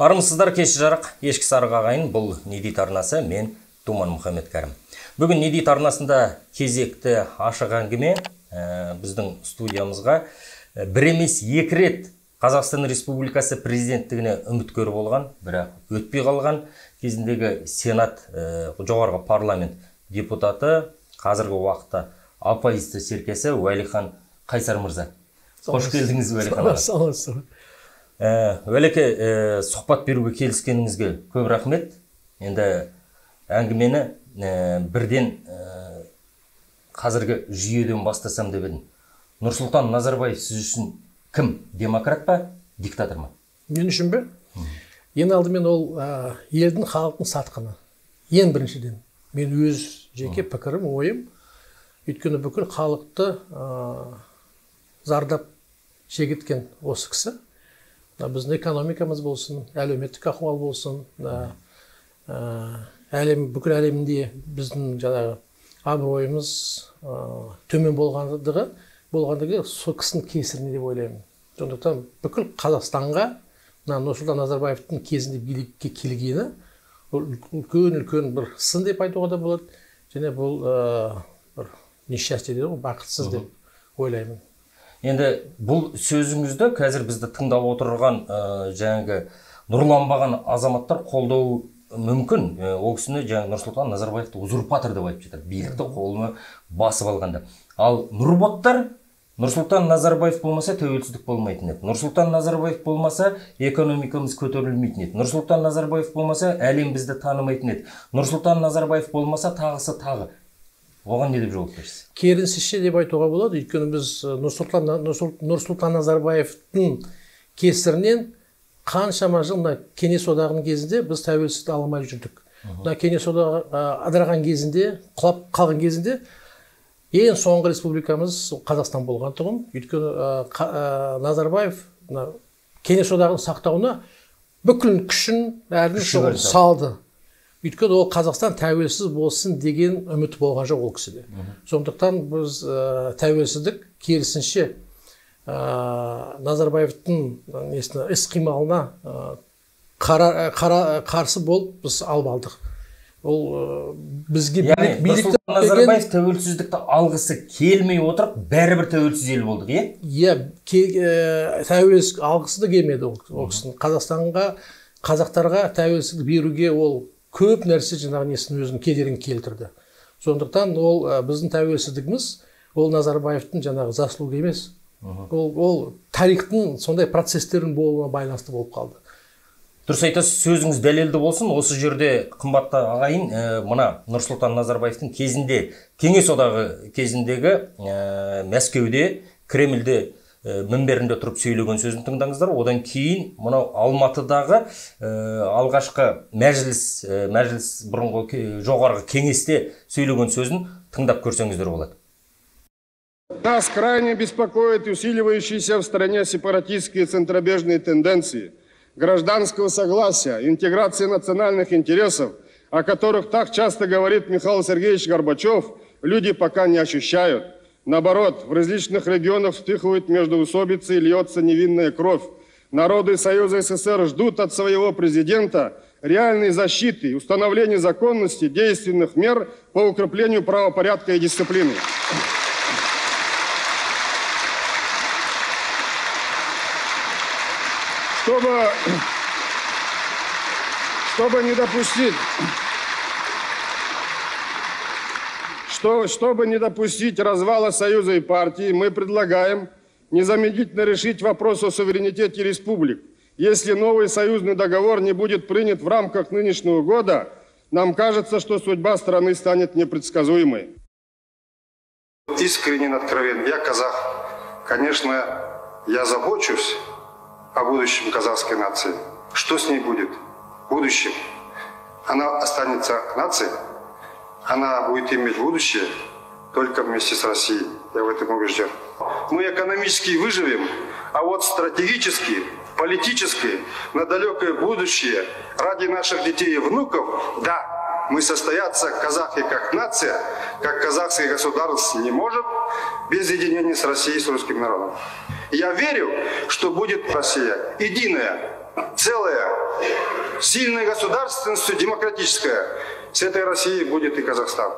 Армысыздар, кеш жарық, ешкі сарық ағайын, бұл Недит арнасы, мен Думан Мұхаммед Кәрім. Бүгін Недит арнасында кезекті ашық әңгіме біздің студиямызға бір емес екі рет Қазақстан Республикасы президенттігіне үміткер болған, бірақ өтпей қалған кезіндегі Сенат жоғарғы парламент депутаты, қазіргі уақытта апаисті серкесі Уәлихан Қайсар мырза. Қош келдіңіз, Уәлихан. Сау. Уәлеке, сұхбат беруге келіскеніңізге көп рахмет. Енді әңгімені бірден қазіргі жүйеден бастасам деп едім. Нұрсұлтан Назарбаев сіз үшін кім? Демократ па, диктатор ма? Мен үшін бе? Ең алдымен ол елдің, халықтың сатқаны. Ең біріншіден. Мен өз жеке пікірім, ойым. Өйткені бүкіл халықты зардап шегіткен осы кісі. Біздің экономикамыз болсын, әлеуметтік ахуал болсын, бүкіл әлемде біздің жаңағы абыройымыз төмен болғандығы сол кісінің кесіріне деп ойлаймын. Сондықтан бүкіл Қазақстанға Нұрсұлтан Назарбаевтың кезінде билікке келгені үлкен бір сын деп айтуға да болады. Және бұл бір несчастье дейді, бақытсыз деп ойлаймын. Енді бұл сөзіңізді қазір бізді тыңдап отырған жаңағы нұрланбаған азаматтар қолдау мүмкін. Ол кісіні жаңағы Нұрсұлтан Назарбаевты узурпатор деп айтып жатыр. Билікті қолына басып алғанда. Ал нұрботтар Нұрсұлтан Назарбаев болмаса тәуелсіздік болмайтын еді. Нұрсұлтан Назарбаев болмаса экономикамыз көтерілмейтін еді. Нұрсұлтан Назарбаев болмаса әлем бізді танымайтын еді. Нұрсұлтан Назарбаев болмаса тағысы тағы. Оған не деп жауап бересіз? Керісінше деп айтуға болады. Өйткені біз Нұрсұлтан Назарбаевтың кесірінен қаншама жыл Кеңес одағының кезінде біз тәуелсіздік алмай жүрдік. Кеңес одағы ыдыраған кезінде, құлап қалған кезінде ең соңғы республикамыз Қазақстан болған тұғын. Өйткені Назарбаев Кеңес одағын сақтауына бүкіл күшін бәрін салды. Өйткені ол Қазақстан тәуелсіз болсын деген үміт болған жоқ ол кісіде. Сондықтан біз тәуелсіздік керісінше Назарбаевтың іс-қимылына қарсы болып біз алып алдық. Ол бізге билікті Назарбаев тәуелсіздікті алғысы келмей отырып, бәрібір тәуелсіз ел болдық, е? Иә, тәуелсіз алғысы да келмеді ол кісінің. Қазақстанға, қазақтарға тәуелсіздік беруге ол көп нәрсе жаңағы несін өзінің кедерін келтірді. Сондықтан ол біздің тәуелсіздігіміз, ол Назарбаевтың жаңағы заслуғы емес. Ол тарихтың сондай процестердің болуына байланысты болып қалды. Дұрыс айтасыз, сөзіңіз дәлелді болсын. Осы жерде қымбатты ағайын, мына Нұрсұлтан Назарбаевтың кезінде, Кеңес одағы кезіндегі Мәскеуде, Кремльде мінберінде тұрып сөйлеген сөзін тыңдаңыздар. Одан кейін мынау Алматыдағы алғашқы мәжіліс бұрынғы жоғарғы кеңесте сөйлеген сөзін тыңдап көрсеңіздер болады. Нас крайне беспокоит усиливающиеся в стране сепаратистские центробежные тенденции гражданского согласия, интеграции национальных интересов, о которых так часто говорит Михаил Сергеевич Горбачев, люди пока не ощущают. Наоборот, в различных регионах вспыхивают междоусобицы и льется невинная кровь. Народы Союза СССР ждут от своего президента реальной защиты и установления законности действенных мер по укреплению правопорядка и дисциплины. Чтобы не допустить развала Союза и партии, мы предлагаем незамедлительно решить вопрос о суверенитете республик. Если новый союзный договор не будет принят в рамках нынешнего года, нам кажется, что судьба страны станет непредсказуемой. Искренне, откровенно, я казах. Конечно, я забочусь о будущем казахской нации. Что с ней будет в будущем? Она останется нацией. Она будет иметь будущее только вместе с Россией. Я в этом убежден. Мы экономически выживем, а вот стратегически, политически, на далекое будущее, ради наших детей и внуков, да, мы состояться, казахи как нация, как казахское государство не может без единения с Россией, с русским народом. Я верю, что будет Россия единая, целое, сильной государственностью, демократическое. С этой Россией будет и Казахстан.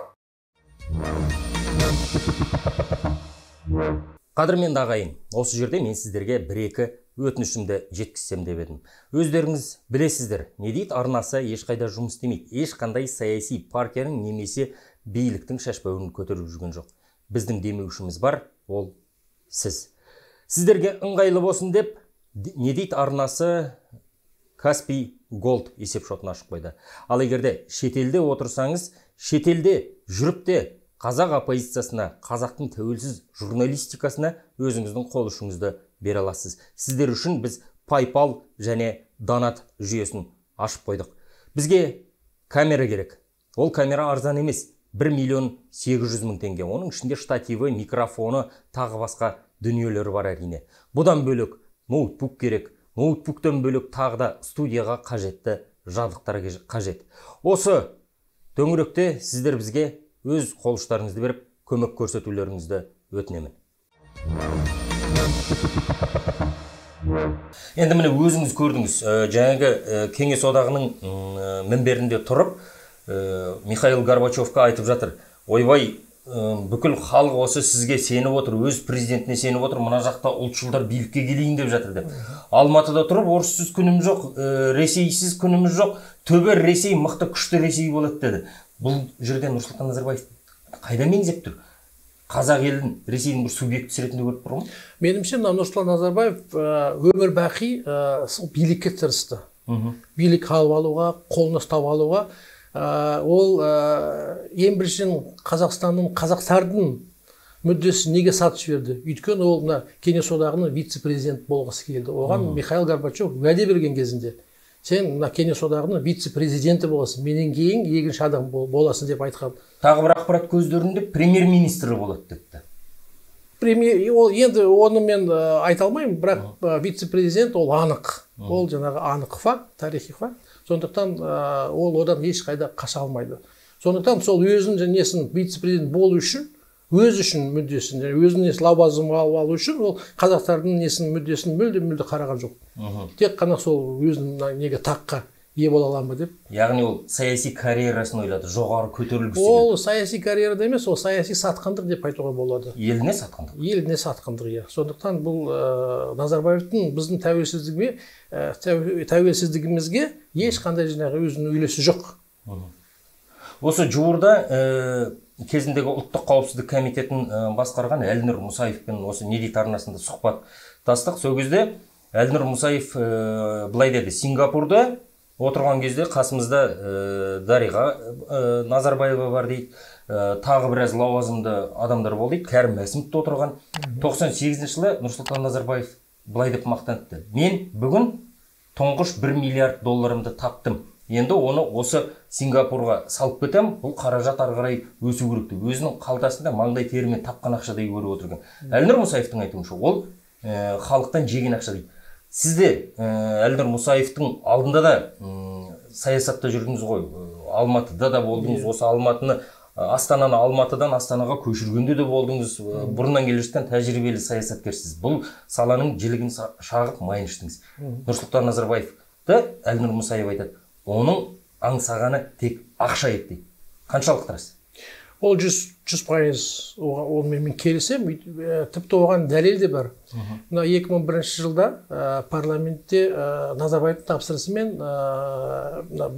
Қадірменді ағайын, осы жерде мен сіздерге бір-екі өтінішімді жеткізсем деп едім. Өздеріңіз білесіздер, не дейді, арнасы ешқайда жұмыс істемейді. Ешқандай саяси партияның немесе биліктің шашбауын көтеріп жүрген жоқ. Біздің демеушіміз бар, ол сіз. Сіздерге ыңғайлы болсын деп, не дейді, арнасы Каспий Голд есеп шотын ашып қойды. Ал егерде шетелде отырсаңыз, шетелде жүріп те қазақ оппозициясына, қазақтың тәуелсіз журналистикасына өзіңіздің қол ұшыңызды бере аласыз. Сіздер үшін біз PayPal және Donat жүйесін ашып қойдық. Бізге камера керек. Ол камера арзан емес. 1.800.000 теңге. Оның ішінде штативі, микрофоны, тағы басқа дүниелері бар әрине. Бұдан бөлек ноутбук керек. Ноутбуктан бөлек тағы да студияға қажетті жабдықтар қажет. Осы төңіректе сіздер бізге өз қолыштарыңызды беріп, көмек көрсетулеріңізді өтінемін. Енді міне өзіңіз көрдіңіз, жаңағы Кеңес одағының мінберінде тұрып, Михаил Горбачевқа айтып жатыр. Ойбай, бүкіл халық осы сізге сеніп отыр, өз президентіне сеніп отыр, мына жақта ұлтшылдар билікке келейін деп жатыр деп. Алматыда тұрып, орыссыз күніміз жоқ, ресейсіз күніміз жоқ, төбе Ресей мықты күшті Ресей болады деді. Бұл жерде Нұрсұлтан Назарбаев қайда меңзеп тұр? Қазақ елін Ресейдің бір субъектісі ретінде көріп тұр ма? Меніңше, Нұрсұлтан Назарбаев өмір бақи билікке тырысты. Билік алып алуға, қолына ұстап алуға. Ол ең біріншіден Қазақстанның, қазақтардың мүддесін неге сатып жіберді? Өйткені ол Кеңес одағының вице-президент болғысы келді. Оған Михаил Горбачев уәде берген кезінде, сен Кеңес одағының вице-президенті боласың, менен кейін екінші адам боласың деп айтқан. Тағы бір ақпарат көздерінде премьер-министрі болады депті. Енді оны мен айта алмаймын, бірақ вице-президент ол анық. Ол жаңағы анық факт, тарихи факт. Сондықтан ол одан ешқайда қаша алмайды. Сондықтан сол өзінің несін вице-президент болу үшін, өз үшін мүддесін, өзінің лауазым алу үшін ол қазақтардың несін мүддесін мүлде қараған жоқ. Тек қана сол өзінің неге таққа ие бола аламын ба деп. Яғни ол саяси карьерасын ойлады, жоғары көтерілгісі келді. Ол саяси карьерада емес, ол саяси сатқындық деп айтуға болады. Еліне сатқындық. Еліне сатқындық, иә. Сондықтан бұл Назарбаевтың біздің тәуелсіздігімізге ешқандай жаңағы өзінің үлесі жоқ. Осы жуырда кезіндегі ұлттық қауіпсіздік комитетін басқарған Әлнұр Мұсаевпен осы не дейді арнасында сұхбат тастық. Сол кезде Әлнұр Мұсаев былай деді: Сингапурда отырған кезде қасымызда Дариға Назарбаева бар дейді, тағы біраз лауазымды адамдар болды дейді, Кәрім Мәсімов отырған. 98 жылы Нұрсұлтан Назарбаев былай деп мақтаныпты: мен бүгін тұңғыш 1 миллиард долларымды таптым. Енді оны осы Сингапурға салып кетем, бұл қаражат ары қарай өсу керек деп. Өзінің қалтасында маңдай терімен тапқан ақшадай көріп отырған. Әлнұр Мұсаевтың айтуынша, ол халықтан жеген ақша дейді. Сізде Әлнұр Мұсаевтың алдында да саясатта жүрдіңіз ғой, Алматыда да болдыңыз, осы Алматыны, Астананы Алматыдан Астанаға көшіргенде де болдыңыз, бұрыннан келе жатқан тәжірибелі саясаткерсіз. Бұл саланың жілігін шағып майын іштіңіз. Нұрсұлтан Назарбаевты Әлнұр Мұсаев айтады: оның аңсағаны тек ақша еді дейді. Қаншалық рас? Ол 100% онымен келісем, тіпті оған дәлел де бар. 2001 жылда парламентте Назарбаевтың тапсырысымен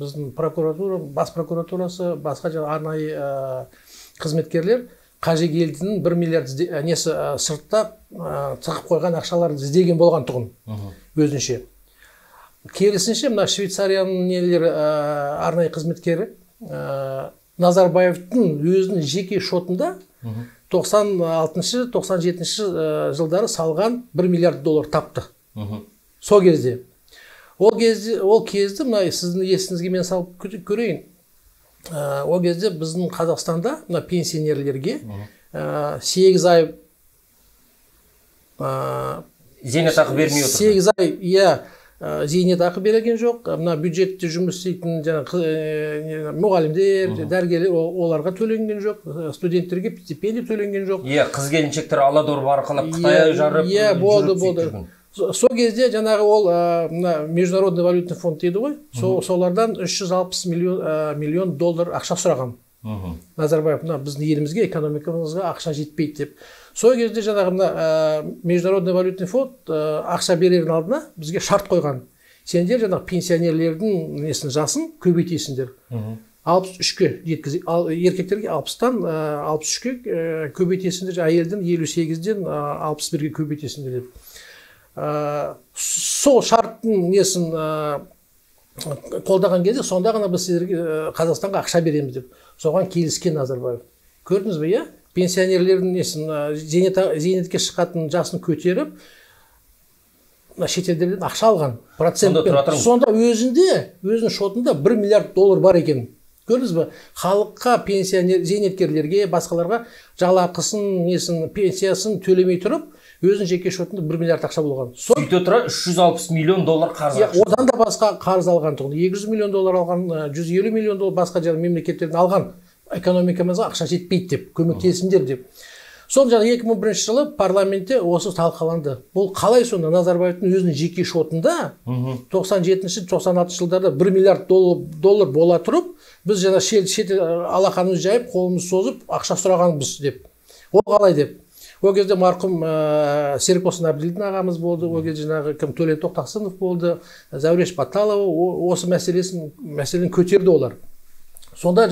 біздің прокуратура, бас прокуратурасы, басқа арнайы қызметкерлер қажет елдің 1 миллиард несі сыртта тығып қойған ақшаларды іздеген болған тұғын өзінше. Керісінше, Швейцарияның нелер арнайы қызметкері Назарбаевтың өзінің жеке шотында 96-97 жылдары салған 1 миллиард доллар тапты. Сол кезде. Ол кезде, сіздің есіңізге мен салып көрейін. Ол кезде біздің Қазақстанда пенсионерлерге 8 ай зейнетақы бермей отыр. 8 ай, иә, зейнетақы берілген жоқ. Бюджетте жұмыс істейтін мұғалімдер, дәрігерлер оларға төленген жоқ, студенттерге стипендия төленген жоқ. Иә, қыз келіншектер Аладор арқылы Қытайға жарып. Иә, болды. Сол кезде жаңағы ол Международный валютный фонд дейді ғой, солардан 360 миллион доллар ақша сұраған. Назарбаев біздің елімізге, экономикамызға ақша жетпейді деп. Сол кезде жаңағы Международный валютный фонд ақша берердің алдына бізге шарт қойған. Сендер жаңағы пенсионерлердің жасын көбейтесіңдер. 63-ке жеткізіп, еркектерге 60-тан 63-ке көбейтесіңдер, әйелден 58-ден 61-ге көбейтесіңдер деп. Сол шарттың қолдаған кезде сонда ғана біз сіздерге Қазақстанға ақша береміз деп. Соған келіскен Назарбаев. Көрдіңіз бе, пенсионерлердің зейнетке шығатын жасын көтеріп, шетелдерден ақша алған процентпен. Сонда өзінің шотында 1 миллиард доллар бар екен. Көрдіңіз бе? Халыққа, зейнеткерлерге, басқаларға жалақысын, пенсиясын төлемей тұрып, өзінің жеке шотында 1 миллиард ақша болған. Сөйте тұра 360 миллион доллар қарыз ақша. Одан да басқа қарыз алған тұғын. 200 миллион доллар алған, 150 миллион доллар басқа мемлекеттерден алған. Экономикамызға ақша жетпейді деп, көмектесіңдер деп. Сол 2001 жылы парламентте осы талқыланды. Бұл қалай сонда Назарбаевтың өзінің жеке шотында 97-96 жылдарда 1 миллиард доллар бола тұрып, біз шет алақанымыз жайып, қолымыз созып, ақша сұрағанбыз деп. Ол қалай деп. Ол кезде марқұм Серікболсын Әбділдің ағамыз болды, ол кезде Төлен Тоқтақсынов болды, Зәуреш Баталова осы мәселені көтерді олар. Сонда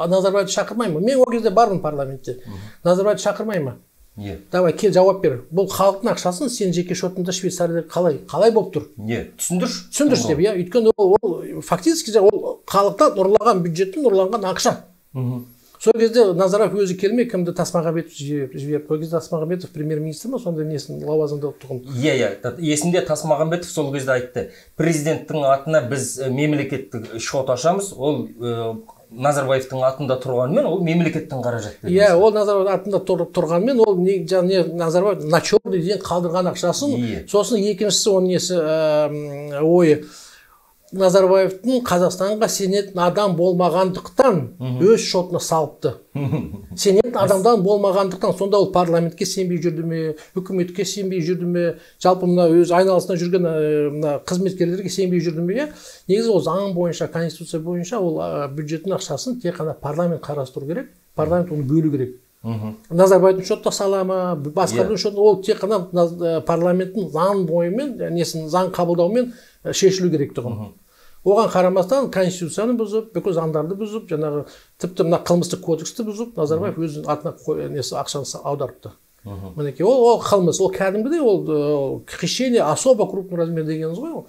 Назарбаевты шақырмай ма? Мен ол кезде бармын парламентте. Назарбаевты шақырмай ма? Давай, кел жауап бер. Бұл халықтың ақшасын сен жеке шотында Швейцарияда қалай болып тұр? Түсіндірші деп, өйткені ол фактически халықтан ұрлаған бюджеттен ұрланған ақша. Сол кезде Назарбаев өзі келмей, кімді Тасмағамбетов жіберіп. Ол кезде Тасмағамбетов премьер-министр ма, сонда лауазымда тұғын. Есімде Тасмағамбетов сол кезде айтты. Президенттің атына біз мемлекеттік шот ашамыз, ол Назарбаевтың атында тұрғанмен, ол мемлекеттің қаражаты. Ол Назарбаев атында тұрғанмен, ол Назарбаев начерный ден қалдырған ақшасын, сосын екіншісі оның ойы. Назарбаевтың Қазақстанға сенетін адам болмағандықтан өз шотына салыпты. Сенетін адамдан болмағандықтан, сонда ол парламентке сенбей жүрді ме, үкіметке сенбей жүрді ме, жалпы өз айналасында жүрген қызметкерлерге сенбей жүрді ме? Негізі ол заң бойынша, конституция бойынша ол бюджеттің ақшасын тек қана парламент қарастыру керек, парламент оны бөлу керек. Назарбаевтың шотта салама, басқардың шотта, ол тек қана парламенттің заң бойымен, заң қабылдаумен шешілу керек тұғын. Оған қарамастан конституцияны бұзып, бүкіл заңдарды бұзып, жаңағы тіпті мына қылмыстық кодексті бұзып, Назарбаев өзінің атына ақшаны аударыпты. Мінекей, ол қылмыс, ол кәдімгідей, ол хищение особо крупный размер дегеніміз ғой.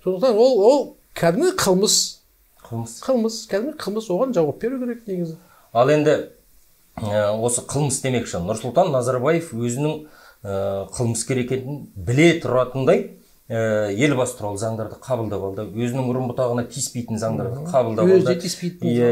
Сондықтан ол кәдімгі қылмыс. Кәдімгі қылмыс, оған жауап беру керек негізі. Ал енді осы қылмыс демекші, Нұрсұлтан Назарбаев өзінің қылмыскер екенін біле тұратындай елбасы туралы заңдарды қабылдап алды, өзінің ұрын бұтағына тиіспейтін заңдарды қабылдап алды,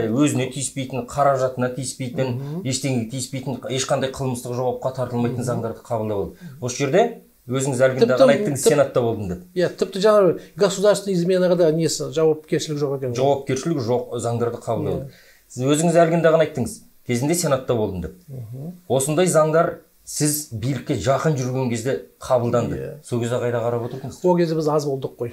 өзіне тиіспейтін, қаражатына тиіспейтін, ештеңеге тиіспейтін, ешқандай қылмыстық жауапқа тартылмайтын заңдарды қабылдап алды. Осы жерде өзіңіз әлгінде ғана айттыңыз, сенатта болдым деп. Тіпті жаңағы государственный изменаға да жауапкершілік жоқ екен. Жауапкершілік жоқ заңдарды қабылдап алды. Сіз өзіңіз әлгінде ғана айттыңыз, кезінде сенатта болдым деп. Осындай заңдар сіз билікке жақын жүрген кезде қабылданды. Сол кезде қайда қарап отырдыңыз? Ол кезде біз аз болдық қой.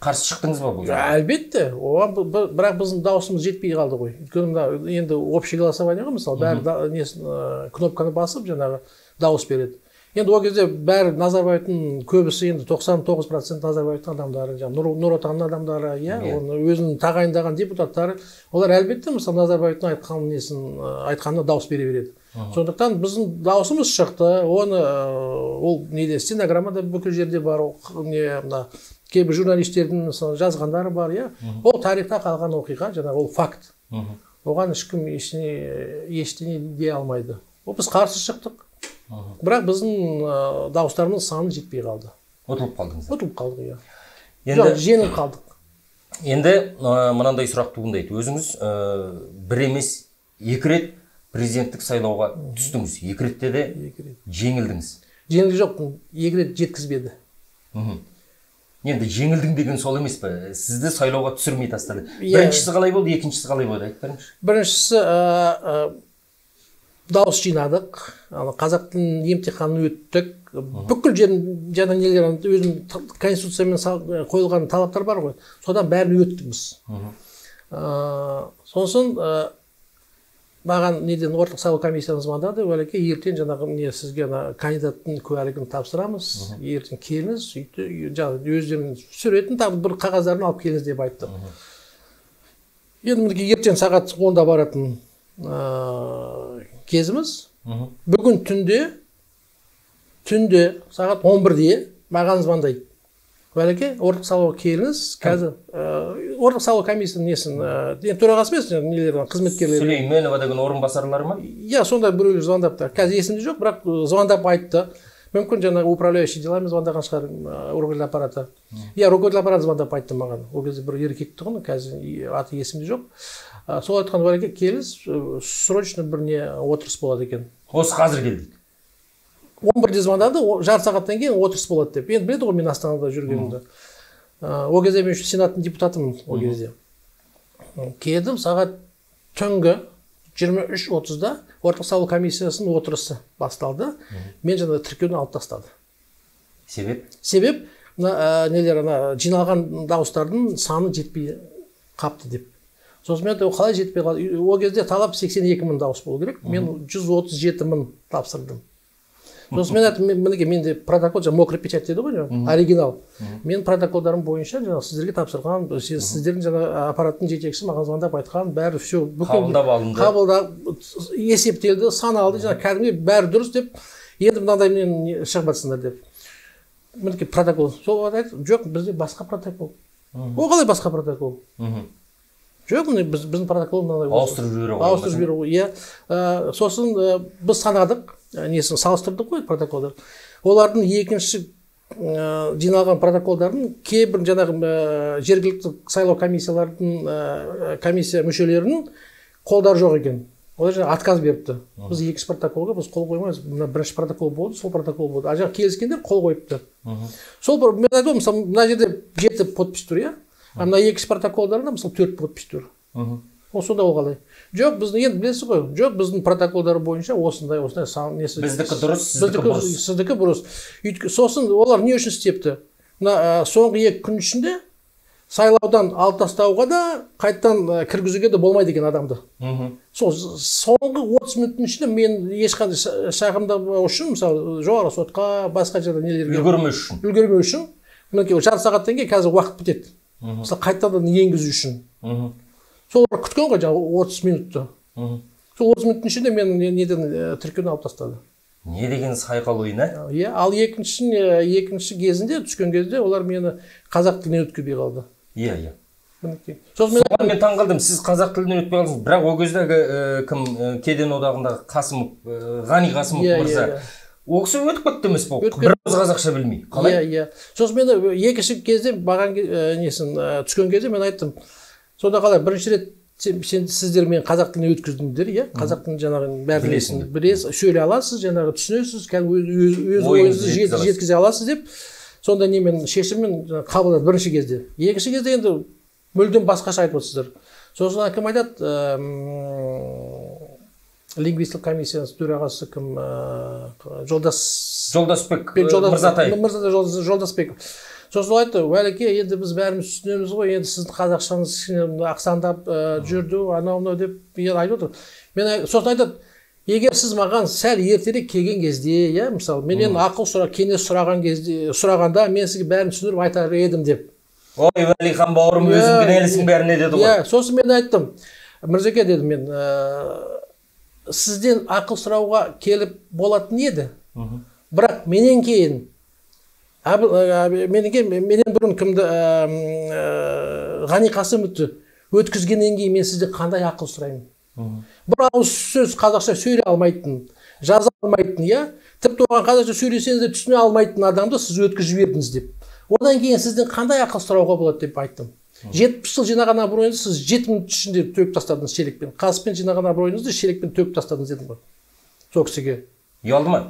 Қарсы шықтыңыз ба бұл? Әлбетте. Бірақ біздің дауысымыз жетпей қалды ғой. Өйткені енді общий голосование ғой, мысалы, бәрі кнопканы басып, жаңағы дауыс береді. Енді ол кезде бәрі Назарбаевтың көбісі, енді 99% Назарбаевтың адамдары, Нұр Отанның адамдары, өзінің тағайындаған депутаттары, олар әлбетте мысалы Назарбаевтың айтқанына дауыс бере береді. Сондықтан біздің дауысымыз шықты, ол стенограммада бүкіл жерде бар, кейбір журналистердің жазғандары бар, ол тарихта қалған оқиға, жаңағы ол факт. Оған ешкім ештеңе дей алмайды. Біз қарсы шықтық. Бірақ біздің дауыстарымыз саны жетпей қалды. Ұтылып қалдыңыз? Ұтылып қалдық, жоқ, жеңіліп қалдық. Енді мынандай сұрақ туындайды. Өзіңіз бір емес, екі рет президенттік сайлауға түстіңіз. Екі ретте де жеңілдіңіз. Жеңілді жоқ, екі рет жеткізбеді. Енді жеңілдің деген сол емес пе? Сізді сайлауға түсірмей тастады. Біріншісі қалай болды, екіншісі қалай болды? Айтып беріңізші. Біріншісі дауыс жинадық, қазақ тілінің емтиханын өттік, бүкіл жерін жаңа нелер өзінің конституциямен қойылған талаптар бар ғой, содан бәрін өттік біз. Сосын маған неден орталық сайлау комиссияны звондады, Уәлеке, ертең жаңағы сізге кандидаттың куәлігін тапсырамыз, ертең келіңіз, өздерінің суретін тағы бір қағаздарын алып келіңіз деп айтты. Енді ертең сағат 10-да баратын кезіміз, бүгін түнде сағат 11-де маған звондайды. Уәлеке, орталық сайлауға келіңіз, қазір орталық сайлау комиссияның несін, төрағасы емес, қызметкерлері. Сүлейменова деген орынбасарлары ма? Иә, сондай біреулер звондапты. Қазір есімде жоқ, бірақ звондап айтты. Мүмкін жаңағы управляющий делами звондаған шығар, руководитель аппарата. Иә, руководитель аппарата звондап айтты маған. Ол кезде бір еркек тұғын, қазір аты есімде жоқ. Сол айтқан Уәлеке, келіңіз, срочно бір не отырыс болады екен. Осы қазір келдік. 11-де звондады, жарты сағаттан кейін отырыс болады деп. Енді біледі ғой мен Астанада жүргенімді. Ол кезде мен сенаттың депутатымын ол кезде. Келдім, сағат түнгі 23:30-да орталық сайлау комиссиясының отырысы басталды. Мен жаңа тіркеуден алып тастады. Себеп? Себеп жиналған дауыстардың саны жетпей қапты деп. Сосын мен қалай жетпей қалды? Ол кезде талап 82.000 дауыс болу керек. Мен 137.000 тапсырдым. Сосын мен айттым, менде протокол, мокрый печать деді ғой, оригинал. Мен протоколдарым бойынша сіздерге тапсырған, сіздердің аппараттың жетекшісі маған звондап айтқан, бәрі все қабылдап, есептелді, саналды, кәдімгі бәрі дұрыс деп, енді мынандай менен шығып жатсыңдар деп. Мінекей протокол. Сол айтты, жоқ, бізде басқа протокол. Ол қалай басқа протокол? Жоқ, біздің протокол мынандай. Ауыстырып жіберу. Иә. Сосын біз санадық, несін салыстырдық қой протоколдар. Олардың екінші жиналған протоколдарын кейбір жаңағы жергілікті сайлау комиссиялардың комиссия мүшелерінің қолдары жоқ екен. Олар отказ беріпті. Біз екінші протоколға біз қол қоймаймыз. Бірінші протокол болды, сол протокол болды. А жаңағы келіскендер қол қойыпты. Сол мен айтамын, мысалы мына жерде 7 подпись тұр, иә? А мына екінші протоколдарында мысалы 4 подпись тұр. Осында ол қалай? Жоқ, біздің енді білесіз ғой, жоқ, біздің протоколдары бойынша осындай несі. Біздікі дұрыс, сіздікі бұрыс. Сосын олар не үшін істепті? Мына соңғы 2 күн ішінде сайлаудан алып тастауға да, қайттан кіргізуге де болмайды екен адамды. Сол соңғы 30 минуттың ішінде мен ешқандай шағымдау үшін, мысалы, жоғары сотқа, басқа жерде нелерге үлгермеу үшін, мінекей жарты сағаттан кейін қазір уақыт бітеді. Мысалы, қайтадан енгізу үшін. Сол күткен ғой жаңағы 30 минутты. Сол 30 минуттың ішінде мен неден тіркеуден алып тастады. Не деген сайқал ойын, ә? Иә, ал екінші кезінде түскен кезде олар мені қазақ тілінен өткізбей қалды. Иә. Соған мен таң қалдым, сіз қазақ тілінен өтпей қалдыңыз, бірақ ол кездегі кім кеден одағындағы Қасымов, Ғани Қасымов мырза, ол кісі өтіп кетті емес бұл, бір ауыз қазақша білмей. Қалай? Иә. Сосын мен екінші кезде маған несін түскен кезде мен айттым, сонда қалай бірінші рет сіздер мен қазақ тіліне өткіздіңдер, иә? Қазақ тілін жаңағы бәрін білесіз, сөйлей аласыз, жаңағы түсінесіз, өз ойыңызды жеткізе аласыз деп, сонда мен шешіммен қабылдады бірінші кезде. Екінші кезде енді мүлдем басқаша айтып отырсыздар. Сосын кім айтады, лингвистік комиссияның төрағасы кім, Жолдасбек Мырзатай. Жолдасбек. Сосын айтты, Уәлеке, енді біз бәріміз түсінеміз ғой, енді сіздің қазақшаңыз ақсандап жүрді, анау деп айтып отыр. Мен сосын айтады, егер сіз маған сәл ертерек келген кезде, иә, мысалы, менен ақыл кеңес сұрағанда мен сізге бәрін түсіндіріп айтар едім деп. Ой, Уәлихан бауырым, өзің кінәлісің бәріне деді ғой. Иә, сосын мен айттым, Мырзеке дедім мен, сізден ақыл сұрауға келіп болатын еді. Бірақ менен кейін менен бұрын кімді Ғани Қасымовты өткізгеннен кейін мен сізден қандай ақыл сұраймын? Бір ауыз сөз қазақша сөйлей алмайтын, жаза алмайтын, иә? Тіпті оған қазақша сөйлесеңіз де түсіне алмайтын адамды сіз өткізіп жібердіңіз деп. Одан кейін сізден қандай ақыл сұрауға болады деп айттым. 70 жыл жинаған абыройыңызды сіз 7 минут ішінде төгіп тастадыңыз шелекпен. Қасықпен жинаған абыройыңызды шелекпен төгіп тастадыңыз дедім ғой. Сол кісіге. Ұялды ма?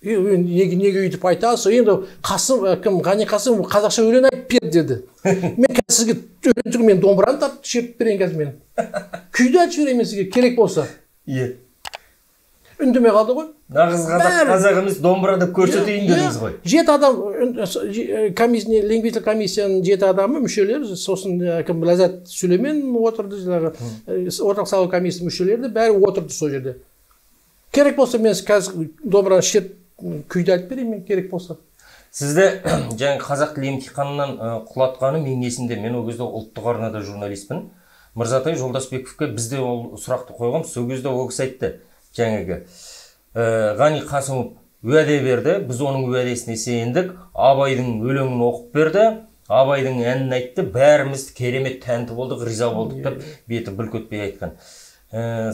Неге өйтіп айтасыз? Енді Ғани Қасымов қазақша өлең айтып бер деді. Мен қазір сізге өлең мен домбыраны тартып шертіп берейін қазір мен. Күйді айтып жіберейін мен сізге керек болса. Иә. үндемей қалды ғой. Нағыз қазақ емес, домбыра деп көрсетейін дедіңіз ғой. 7 адам лингвистика комиссияның 7 адамы мүшелері, сосын кім Ләззат Сүлеймен отырды, жаңағы орталық сайлау комиссиясының мүшелері де бәрі отырды сол жерде. Керек болса мен қазір домбыраны шеріп күйді айтып берейін, керек болса. Сізді жаңағы қазақ тілі емтиханынан құлатқаны менің есімде. Мен ол кезде ұлттық арнада журналистпін. Мырзатай Жолдасбековке бізде ол сұрақты қойғам. Сол кезде ол кісі айтты, жаңағы Ғани Қасымов уәде берді, біз оның уәдесіне сендік, Абайдың өлеңін оқып берді, Абайдың әнін айтты, бәріміз керемет тәнті болдық, риза болдық деп беті бүлк етпей айтқан.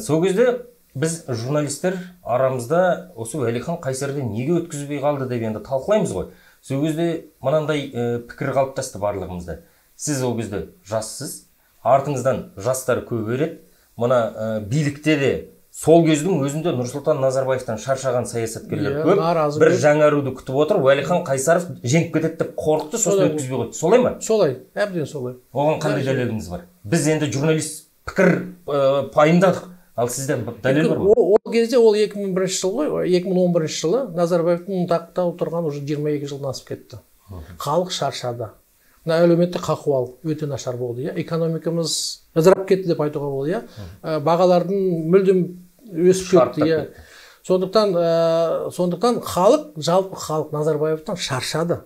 Сол кезде біз журналистер арамызда осы Уәлихан Қайсарды неге өткізбей қалды деп енді талқылаймыз ғой. Сол кезде мынандай пікір қалыптасты барлығымызда. Сіз ол кезде жассыз, артыңыздан жастар көп ереді. Мына билікте де сол кездің өзінде Нұрсұлтан Назарбаевтан шаршаған саясаткерлер көп. Бір жаңаруды күтіп отыр. Уәлихан Қайсаров жеңіп кетеді деп қорықты, сосын өткізбей қойды. Солай ма? Солай, әбден солай. Оған қандай дәлеліңіз бар? Біз енді журналист пікір пайымдадық. Ал сізде дәлел бар ма? Ол кезде ол 2001 жыл ғой, 2011 жылы Назарбаевтың тақта отырған уже 22 жылдан асып кетті. Халық шаршады. Мына әлеуметтік ахуал өте нашар болды, экономикамыз ыдырап кетті деп айтуға болады, бағалардың мүлдем өсіп кетті, сондықтан халық, жалпы халық Назарбаевтан шаршады.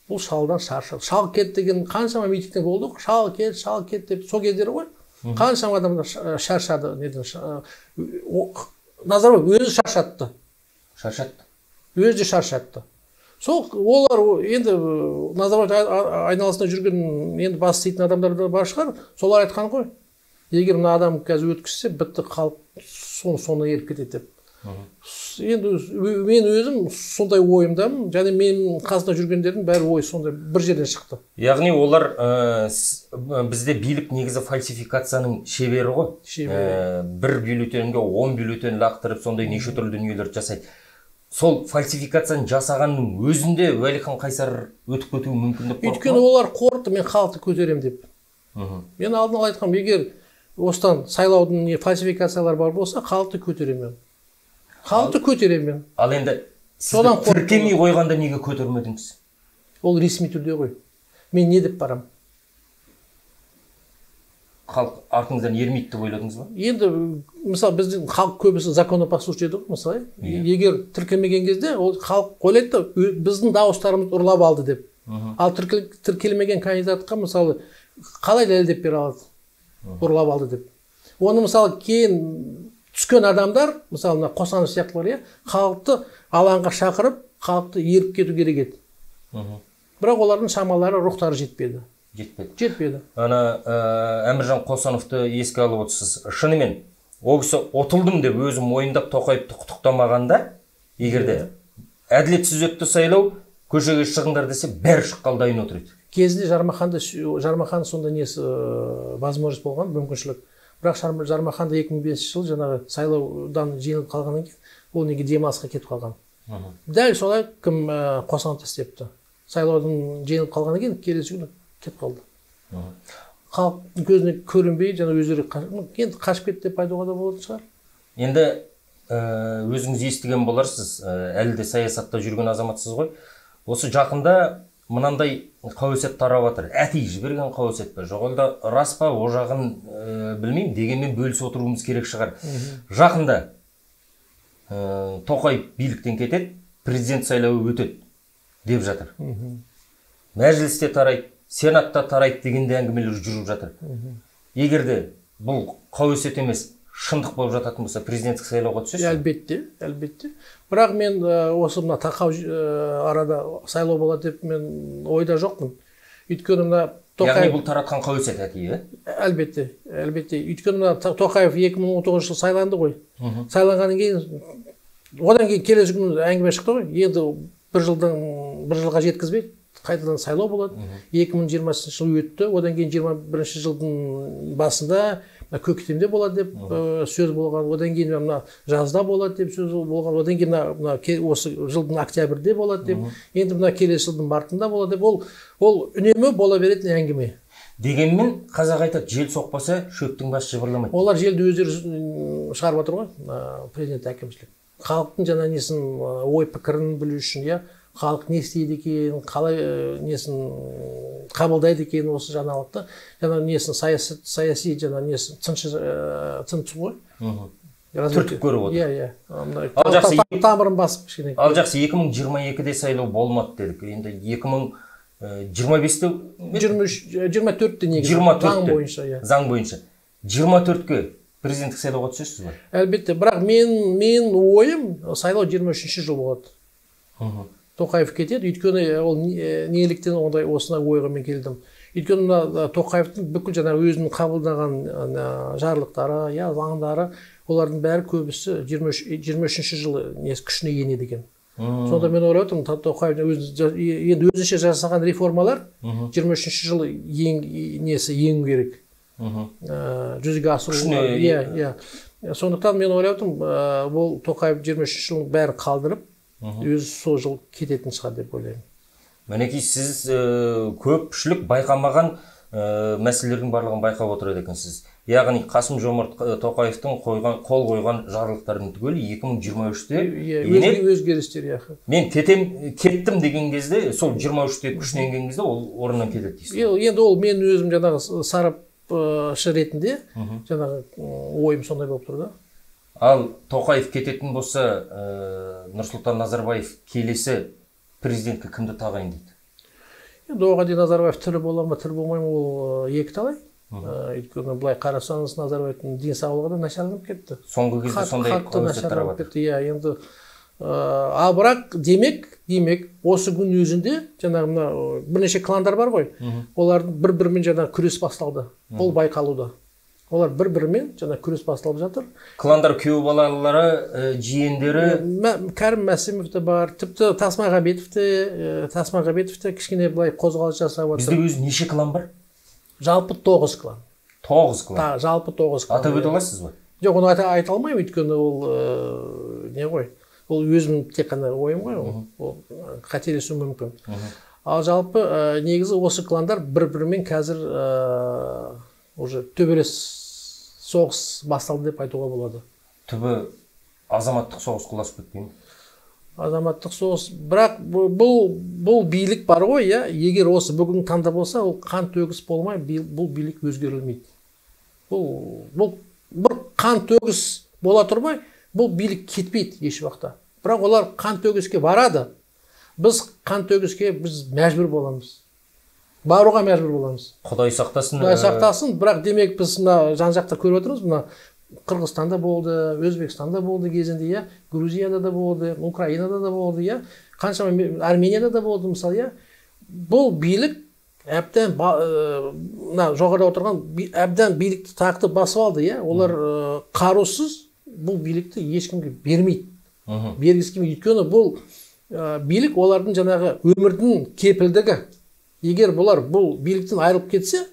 Бұл шалдан шаршады. Шал кет деген қаншама митингтер болды, шал кет деп сол кездері ғой. Қаншама адамдар шаршады. Назарбаев өзі шаршатты. Өзі шаршатты. Сол олар енді Назарбаев айналасында жүрген енді бас істейтін адамдар да бар шығар. Солар айтқан ғой. Егер мына адам қазір өткізсе, бітті халық соны еріп кетеді деп. Енді мен өзім сондай ойымдамын, және мен қасында жүргендердің бәрі ой сондай бір жерден шықты. Яғни олар бізде билік негізі фальсификацияның шебері ғой. Бір бюллетенге 10 бюллетен лақтырып, сондай неше түрлі дүниелерді жасайды. Сол фальсификацияны жасағанның өзінде Уәлихан Қайсар өтіп кетуі мүмкін деп қорқып. Өйткені олар қорықты, мен халықты көтерем деп. Мен алдын ала айтқам, егер осыдан сайлаудың фальсификациялар бар болса, халықты көтерем. Халықты көтерем. Ал енді сізді тіркемей қойғанда неге көтермедіңіз? Ол ресми түрде ғой. Мен не деп барам? Халық артыңыздан ермейді деп ойладыңыз ба? Енді, мысалы, біздің халық көбісі законопослушный еді ғой, мысалы. Егер тіркелмеген кезде, ол халық ойлайды, біздің дауыстарымыз ұрлап алды деп. Ал тіркелмеген кандидатқа, мысалы, қалай дәлелдеп бере алады? Ұрлап алды деп. Оны, мысалы, кейін түскен адамдар, мысалы, Қосанов сияқтылар, халықты алаңға шақырып, халықты еріп кету керек еді. Бірақ олардың шамалары, рухтары жетпеді. Ана Әміржан Қосановты еске алып отырсыз. Шынымен, ол кісі отылдым деп өзім мойындап Тоқаевты құттықтамағанда, егерде әділетсіз өтті сайлау, көшеге шығыңдар десе, бәрі шыққалы дайын отыр еді. Кезінде Жармахан сонда несі возможность болған, мүмкіншілік. Бірақ Жармаханда 2005 жыл жаңағы сайлаудан жеңіліп қалғаннан кейін, ол неге демалысқа кетіп қалған. Дәл солай кім Қосановты істепті. Сайлаудан жеңіліп қалғаннан кейін келесі күні кетіп қалды. Халықтың көзіне көрінбей, жаңа өздері енді қашып кетті деп айтуға да болатын шығар. Енді өзіңіз естіген боларсыз, әлі де саясатта жүрген азаматсыз ғой. Осы жақында мынандай қауесет тарап жатыр. Әтей жіберген қауесет пе? Жоқ, әлде рас па, о жағын білмеймін, дегенмен бөлісіп отыруымыз керек шығар. Жақында Тоқаев биліктен кетеді, президент сайлауы өтеді деп жатыр. Мәжілісте тарайды, Сенатта тарайды дегенде әңгімелер жүріп жатыр. Егерде бұл қауесет емес, шындық болып жататын болса, президенттік сайлауға түсесіз? Әлбетте. Бірақ мен осы мына тақау арада сайлау болады деп мен ойда жоқпын. Өйткені мына Тоқаев... Яғни бұл таратқан қауесет әкей, Әлбетте. Өйткені мына Тоқаев 2019 жыл сайланды ғой. Сайланғаннан кейін, одан кейін келесі күн әңгіме шықты ғой. Енді бір жылға жеткізбей қайтадан сайлау болады. 2020 жыл өтті. Одан кейін 21 жылдың басында көктемде болады деп сөз болған. Одан кейін жазда болады деп сөз болған. Одан кейін осы жылдың октябрьде болады деп. Енді келесі жылдың мартында болады деп. Ол үнемі бола беретін әңгіме. Дегенмен қазақ айтады, жел соқпаса шөптің басы жыбырламайды. Олар желді өздері шығарып отыр ғой, президент әкімшілік. халықтың жаңа несін ой пікірін білу үшін иә халық не істейді екен қалай несін қабылдайды екен осы жаңалықты жаңа несін саяси жаңа несін тыншы ғой түртіп көріп отыр. Иә тамырын басып кішкене. Ал жақсы 2022-де сайлау болмады дедік. Енді 2025-те 24-те негізі заң бойынша иә. Заң бойынша 24-ке президенттік сайлауға түсесіз бе? Әлбетте, бірақ мен ойым сайлау 23-ші жыл болады. Тоқаев кетеді, өйткені ол неліктен ондай осындай ойға мен келдім. Өйткені Тоқаевтың бүкіл жаңа өзінің қабылдаған жарлықтары, я заңдары, олардың бәрі көбісі 23-ші жылы күшіне енеді екен. Сонда мен ойлап отырмын, Тоқаев енді өзінше жасаған реформалар 23-ші жылы енгу керек. Жүзеге асыру. Иә. Сондықтан мен ойлап отырмын, бұл Тоқаев 23-ші жылын бәрін қалдырып, өзі сол жыл кететін шығар деп ойлаймын. Мінекей сіз көпшілік байқамаған мәселелердің барлығын байқап отырады екенсіз. Яғни Қасым-Жомарт Тоқаевтың қол қойған жарлықтарын түгел 2023-те өзгерістер яқы. Мен кеттім деген кезде, сол 23-те күшіне енген кезде ол орнынан кетеді дейсіз. Енді ол мен өзім жаңағы сарапшы ретінде жаңағы ойым сондай болып тұр да. Ал Тоқаев кететін болса, Нұрсұлтан Назарбаев келесі президентке кімді тағайындайды? Енді оған дейін Назарбаев тірі бола ма, тірі болмай ма, ол екі талай. Өйткені былай қарасаңыз Назарбаевтың денсаулығы да нашарланып кетті. Соңғы кезде сондай қауесет тарап жатыр. Иә, енді ал бірақ демек осы күн өзінде жаңағы мына бірнеше кландар бар ғой. Олардың бір-бірімен жаңағы күрес басталды. Ол байқалуда. Олар бір-бірімен жаңа күрес басталып жатыр. Кландар күйеу балалары, жиендері. Кәрім Мәсімовті бар, тіпті Тасмағамбетовті кішкене былай қозғалыс жасап отыр. Бізде өзі неше клан бар? Жалпы 9 клан. 9 клан. Жалпы 9 клан. Атап өте аласыз ба? Жоқ, оны айта алмаймын, өйткені ол не ғой? Ол өзім тек қана ойым ғой, ол қателесу мүмкін. Ал жалпы негізі осы кландар бір-бірімен қазір уже төбелес соғыс басталды деп айтуға болады. Түбі азаматтық соғыс құласып кетпей ме? Азаматтық соғыс, бірақ бұл билік бар ғой, иә, егер осы бүгінгі таңда болса, ол қан төгіс болмай, бұл билік өзгерілмейді. Бұл бір қан төгіс бола тұрмай, бұл билік кетпейді еш уақытта. Бірақ олар қан төгіске барады. Біз қан төгіске біз мәжбүр боламыз. Баруға мәжбүр боламыз. Құдай сақтасын. Құдай сақтасын, бірақ демек біз мына жан-жақта көріп отырмыз, мына Қырғызстанда болды, Өзбекстанда болды кезінде, иә, Грузияда да болды, Украинада да болды, иә, қаншама Арменияда да болды мысалы, иә. Бұл билік әбден жоғарыда отырған әбден билікті тақты басып алды, иә. Олар қарусыз бұл билікті ешкімге бермейді. Бергісі келмейді. Өйткені бұл билік олардың жаңағы өмірдің кепілдігі. Егер бұлар бұл биліктен айырылып кетсе,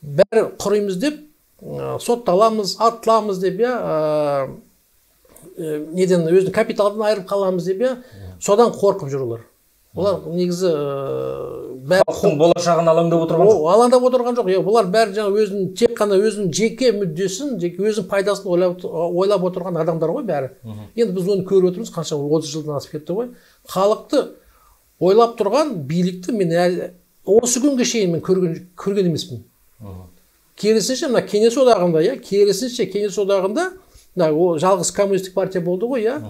бәрі құраймыз деп, сотталамыз, атыламыз деп, неден өзінің капиталдан айырылып қаламыз деп, содан қорқып жүр олар. Олар негізі халықтың болашағын алаңдап отырған жоқ. Алаңдап отырған жоқ. Бұлар бәрі жаңа өзінің тек қана өзінің жеке мүддесін, өзінің пайдасын ойлап отырған адамдар ғой бәрі. Енді біз оны көріп отырмыз, қанша 30 жылдан асып кетті ғой. Халықты ойлап тұрған билікті мен осы күнге шейін мен көрген емеспін. Керісінше мына Кеңес одағында, иә, Кеңес одағында жалғыз коммунистік партия болды ғой, иә.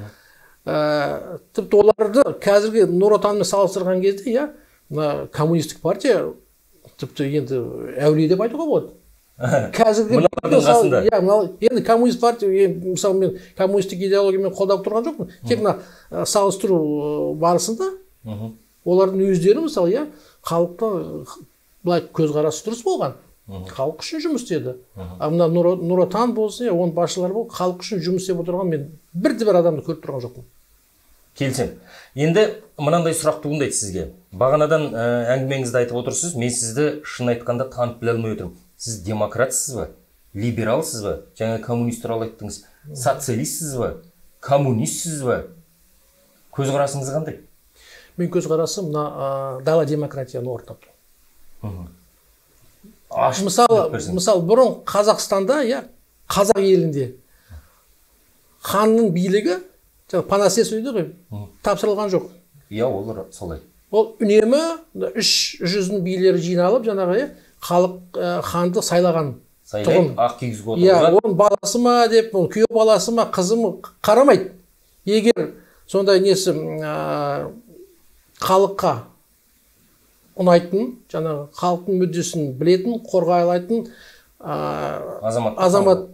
Тіпті оларды қазіргі Нұр Отанмен салыстырған кезде, иә, коммунистік партия тіпті енді әулие деп айтуға болады. Қазіргі енді коммунист партия, мысалы мен коммунистік идеологиямен қолдап тұрған жоқпын. Тек мына салыстыру барысында олардың өздері мысалы, иә, халықта былай көзқарасы дұрыс болған. Халық үшін жұмыс істеді. Мына Нұр Отан болсын, оның басшылары бол, халық үшін жұмыс істеп отырған мен бірде-бір адамды көріп тұрған жоқпын. Келсем. Енді мынандай сұрақ туындайды сізге. Бағанадан әңгімеңізді айтып отырсыз, мен сізді шын айтқанда танып біле алмай отырмын. Сіз демократсыз ба? Либералсыз ба? Жаңа коммунист туралы айттыңыз. Социалистсіз ба? Коммунистсіз ба? Көзқарасыңыз қандай? Мен көзқарасым мына дала демократияны орнату. Мысалы, бұрын Қазақстанда, иә, қазақ елінде ханның билігі панацея дейді ғой, тапсырылған жоқ. Иә, ол солай. Ол үнемі үш жүздің билері жиналып, жаңағы халық ханды сайлаған. Сайлайды, ақ кигізге отырғызады. отырғызады. Оның баласы ма деп, күйеу баласы ма, қызы ма қарамайды. Егер сондай несі халыққа ұнайтын, жаңағы халықтың мүддесін білетін, қорғай алатын азамат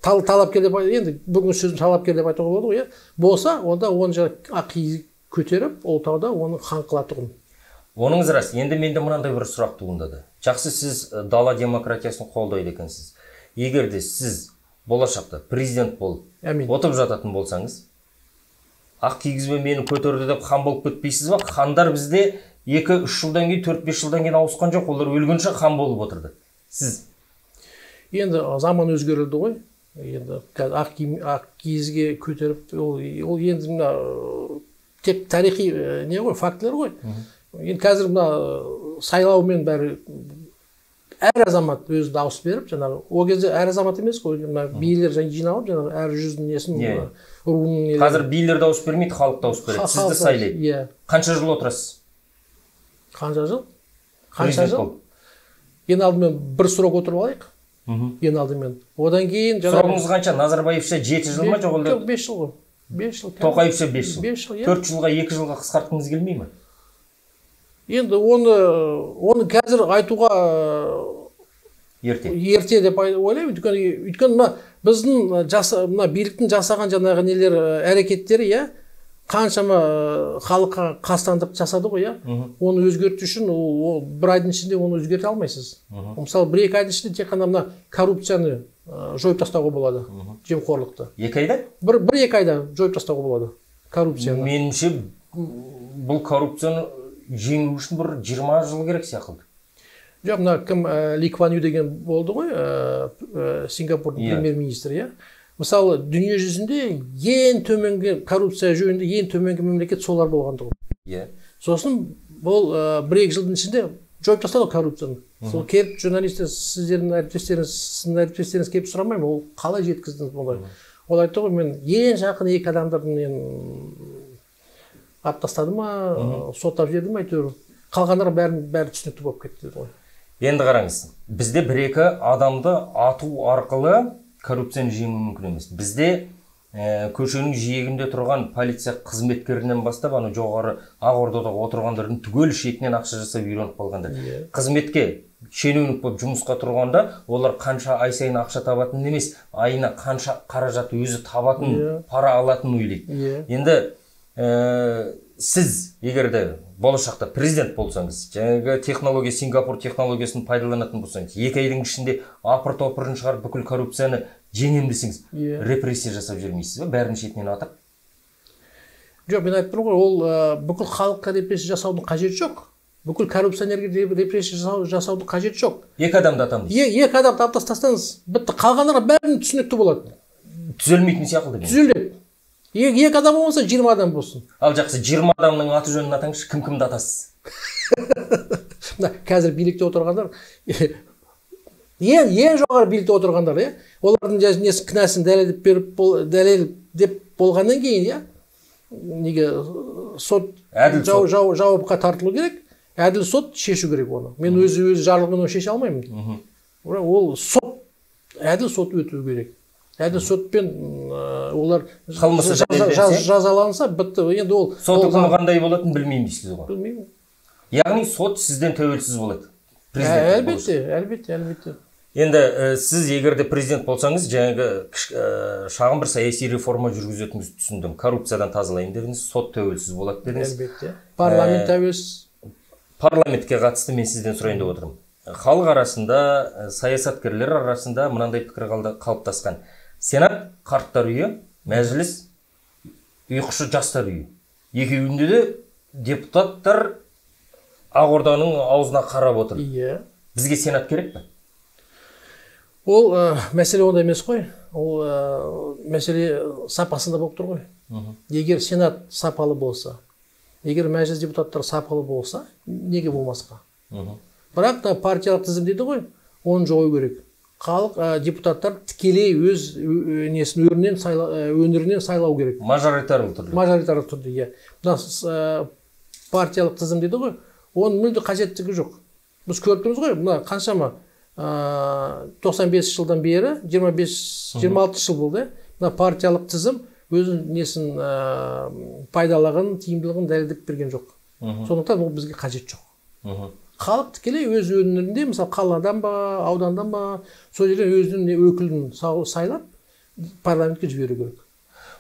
талапкер деп, енді бүгін сөзім талапкер деп айтуға болады ғой, болса, онда оны ақ киіз көтеріп, ұлытауда оны хан қылатұғын. Оныңыз рас. Енді менде мынандай бір сұрақ туындады. Жақсы, сіз дала демократиясын қолдайды екенсіз. Егер де сіз болашақта президент болып отырып жататын болсаңыз, ақ кигізбен мені көтерді деп хан болып кетпейсіз ба? Хандар бізде 2-3 жылдан кейін, 4-5 жылдан кейін ауысқан жоқ, олар өлгенше хан болып отырды. Сіз? Енді заман өзгерілді ғой. Енді ақ киізге көтеріп, ол енді мына тек тарихи не ғой, фактілер ғой. Енді қазір мына сайлаумен бәрі әр азамат өзі дауыс беріп, жаңағы ол кезде әр азамат емес қой, мына билер жиналып, жаңағы әр жүздің несін руының. Қазір билер дауыс бермейді, халық дауыс береді. Сізді сайлайды. Қанша жыл отырасыз? Қанша жыл? Қанша жыл? Ең алдымен бір срок отырып алайық. Ең алдымен. Одан кейін срогыңыз қанша? Назарбаевша 7 жыл ма, жоқ олда? Жоқ, 5 жыл ғой. 5 жыл. Тоқаевша 5 жыл. 5 жыл. 4 жылға 2 жылға қысқартқыңыз келмей ме? Енді оны қазір айтуға ерте деп ойлаймын. Өйткені мына біздің мына биліктің жасаған жаңағы нелер әрекеттері, қаншама халыққа қастандық жасады ғой, оны өзгерту үшін ол бір айдың ішінде оны өзгерте алмайсыз. Мысалы, 1-2 айдың ішінде тек қана мына коррупцияны жойып тастауға болады, жемқорлықты. 2 айда? 1-2 айда жойып тастауға болады коррупцияны. Меніңше бұл коррупцияны жеңу үшін бір 20 жыл керек сияқты. Жоқ, мына кім Ли Куан Ю деген болды ғой, Сингапурдың премьер-министрі. Мысалы, дүние жүзінде ең төменгі коррупция жөнінде ең төменгі мемлекет солар болғандығы. Сосын бұл 1-2 жылдың ішінде жойып тастады коррупцияны. Сол келіп журналистер, сіздердің әріптестеріңіз келіп сұрамаймын, ол қалай жеткіздіңіз бұны? Ол айтты ғой, мен ең жақын 2 адамдардың алып тастады ма, соттап жіберді ме, әйтеуір. Қалғандары бәрі түсінікті болып кетті деді ғой. Енді қараңыз, бізде 1-2 адамды ату арқылы коррупцияны жеңу мүмкін емес. Бізде көшенің жиегінде тұрған полиция қызметкерінен бастап, аны жоғары Ақордадағы отырғандардың түгел шетінен ақша жасап үйреніп қалғандар. Қызметке шенеунік болып жұмысқа тұрғанда, олар қанша ай сайын ақша табатын емес, айына қанша қаражат өзі табатын, пара алатын ойлайды. Енді сіз егерде болашақта президент болсаңыз, жаңағы технология, Сингапур технологиясын пайдаланатын болсаңыз, 2 айдың ішінде апыр-топырын шығарып бүкіл коррупцияны жеңем десеңіз, репрессия жасап жүрмейсіз ба? Бәрін шетінен атып? Жоқ, мен айтып тұрмын ғой, ол бүкіл халыққа репрессия жасаудың қажеті жоқ. Бүкіл коррупционерге репрессия жасаудың қажеті жоқ. 2 адамды атамыз. 2 адамды атып тастасаңыз, бітті. Қалғандарға бәрін түсінікті болады. Түзелмейтін сияқты. Түзеледі. 2 адам болмаса 20 адам болсын. Ал жақсы, 20 адамның аты жөнін атаңызшы, кім-кімді атасыз? Қазір билікте отырғандар, ең жоғары билікте отырғандар, олардың несі кінәсін дәлел деп болғаннан кейін, неге сот жауапқа тартылу керек, әділ сот шешу керек оны. Мен өзі жарлығымен оны шеше алмаймын. Ол сот, әділ сот өту керек. Әділ сотпен олар жазаланса, бітті. Енді ол сот үкімі қандай болатын білмеймін дейсіз ғой. Білмеймін. Яғни сот сізден тәуелсіз болады. Әлбетте. Енді сіз егерде президент болсаңыз, жаңағы шағын бір саяси реформа жүргізетініңізді түсіндім. Коррупциядан тазалайын дедіңіз, сот тәуелсіз болады дедіңіз. Әлбетте. Парламент тәуелсіз. Парламентке қатысты мен сізден сұрайын деп отырмын. Халық арасында, саясаткерлер арасында мынандай пікір қалыптасқан. Сенат қарттар үйі, мәжіліс ұйқышы жастар үйі. Екеуінде де депутаттар Ақорданың аузына қарап отыр. Бізге сенат керек пе? Ол мәселе онда емес қой. Ол мәселе сапасында болып тұр ғой. Егер сенат сапалы болса, егер мәжіліс депутаттар сапалы болса, неге болмасқа? Бірақ та партиялық тізім дейді ғой, оны жою керек. халық депутаттар тікелей өз несін өңірінен сайлау керек. Мажоритарлы түрде. Мажоритарлы түрде, иә. Мына партиялық тізім дейді ғой, оның мүлде қажеттігі жоқ. Біз көріп тұрмыз ғой, мына қаншама 95 жылдан бері 25-26 жыл болды. Мына партиялық тізім өзінің несін пайдалығын, тиімділігін дәлелдеп берген жоқ. Сондықтан ол бізге қажет жоқ. Халық тікелей өз өңірінде, мысалы қаладан ба, аудандан ба, сол жерден өзінің өкілін сайлап парламентке жіберу керек.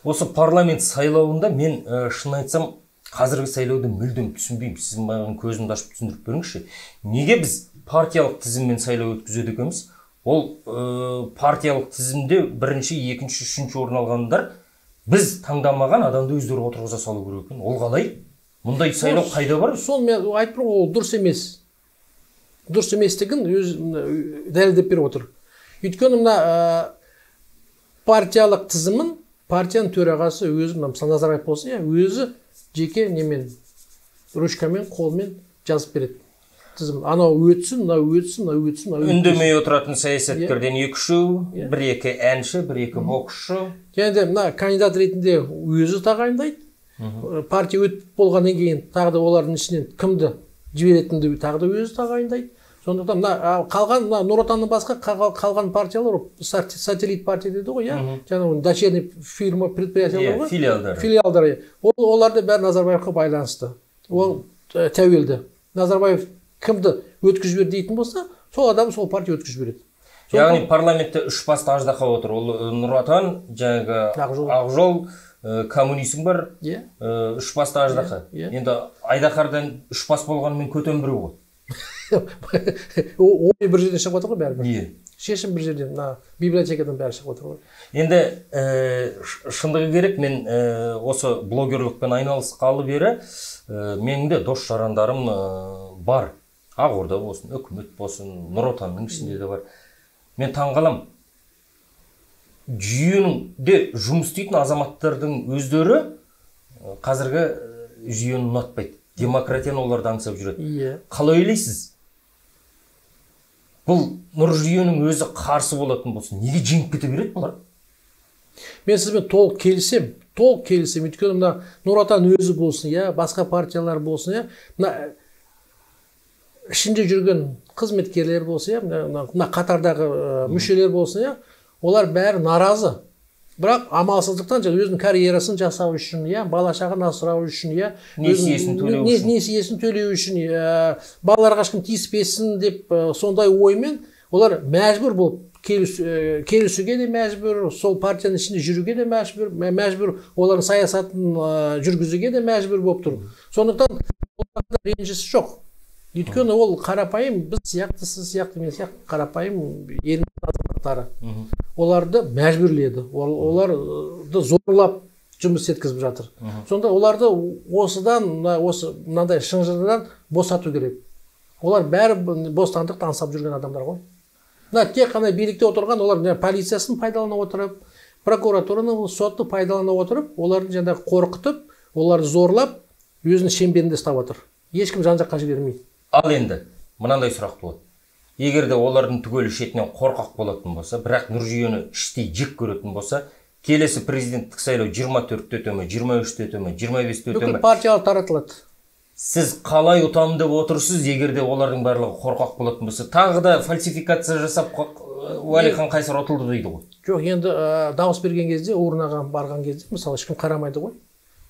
Осы парламент сайлауында мен шын айтсам қазіргі сайлауды мүлдем түсінбеймін. Сіз маған көзімді ашып түсіндіріп беріңізші. Неге біз партиялық тізіммен сайлау өткізеді екенбіз? Ол партиялық тізімде бірінші, екінші, үшінші орын алғандар біз таңдамаған адамды өздері отырғыза салу керек екен. Ол қалай? Мұндай сайлау қайда бар? Сол мен айтып тұрмын, ол дұрыс емес. Дұрыс еместігін өз дәлелдеп беріп отыр. Өйткені мына партиялық тізімін партияның төрағасы өзі, мысалы Назарбаев болса, өзі жеке немен ручкамен, қолмен жазып береді. Тізім анау өтсін, мынау өтсін, мынау өтсін, мынау өтсін. Үндемей отыратын саясаткерден 2-3, 1-2 әнші, 1-2 боксшы. Және де мына кандидат ретінде өзі тағайындайды. Партия өтіп болғаннан кейін тағы да олардың ішінен кімді жіберетінді тағы да өзі тағайындайды. Сондықтан мына қалған Нұр Отанның басқа қалған партиялар сателлит партия дейді ғой, иә. Жаңағы дочерний фирма, предприятиялар ғой. Филиалдары. Филиалдары. Оларды бәрі Назарбаевқа байланысты. Ол тәуелді. Назарбаев кімді өткізіп жібер дейтін болса, сол адам сол партия өткізіп жібереді. Яғни парламентте 3 басты аждаһа отыр. Ол Нұр Отан, жаңағы Ақжол, коммунизм бар. 3 басты аждаһа. Енді айдаһардан 3 бас болғанымен көтен біреу ғой. Ой бір жерден шығып отыр ғой бәрібір. Шешім бір жерден, библиотекадан бәрі шығып отыр ғой. Енді шындығы керек, мен осы блогерлықпен айналысқалы бері менің де дос жарандарым бар. Ақорда болсын, үкімет болсын, Нұр Отанның ішінде де бар. Мен таңғалам. Жүйенде жұмыс істейтін азаматтардың өздері қазіргі жүйені ұнатпайды. Демократияны оларды аңсап жүреді. Қалай ойлайсыз? Бұл нұр жүйенің өзі қарсы болатын болсын, неге жеңіп кете береді бұлар? Мен сізбен толық келісем. Өйткені мына Нұр Отан өзі болсын, басқа партиялар болсын, мына ішінде жүрген қызметкерлер болса, мына қатардағы мүшелер болсын, олар бәрі наразы. Бірақ амалсыздықтан өзінің карьерасын жасау үшін, бала шағын асырау үшін, несиесін төлеу үшін, балаларға ешкім тиіспесін деп сондай оймен олар мәжбүр болып келісуге де мәжбүр, сол партияның ішінде жүруге де мәжбүр, олардың саясатын жүргізуге де мәжбүр болып тұр. Сондықтан оларда ренжісі жоқ. Өйткені ол қарапайым, біз сияқты, сіз сияқты, мен сияқты қарапайым елдің азаматтары. Оларды мәжбүрледі, оларды зорлап жұмыс еткізіп жатыр. Сонда оларды осыдан, мынандай шынжырдан босату керек. Олар бәрі бостандықты аңсап жүрген адамдар ғой. Тек қана билікте отырған, олар полициясын пайдалана отырып, прокуратураны, сотты пайдалана отырып, оларды жаңағы қорқытып, оларды зорлап, өзінің шеңберінде ұстап отыр. Ешкім жан-жаққа жібермейді. Ал енді мынандай сұрақ болады. Егер де олардың түгелі шетінен қорқақ болатын болса, бірақ нұр жүйені іштей жек көретін болса, келесі президенттік сайлау 24-те өте ме, 23-те өте ме, 25-те өте ме? Бүкіл партиялар таратылады. Сіз қалай ұтамын деп отырсыз, егер де олардың барлығы қорқақ болатын болса? Тағы да фальсификация жасап Уәлихан Қайсар ұтылды дейді ғой. Жоқ, енді дауыс берген кезде, урнаға барған кезде, мысалы, ешкім қарамайды ғой.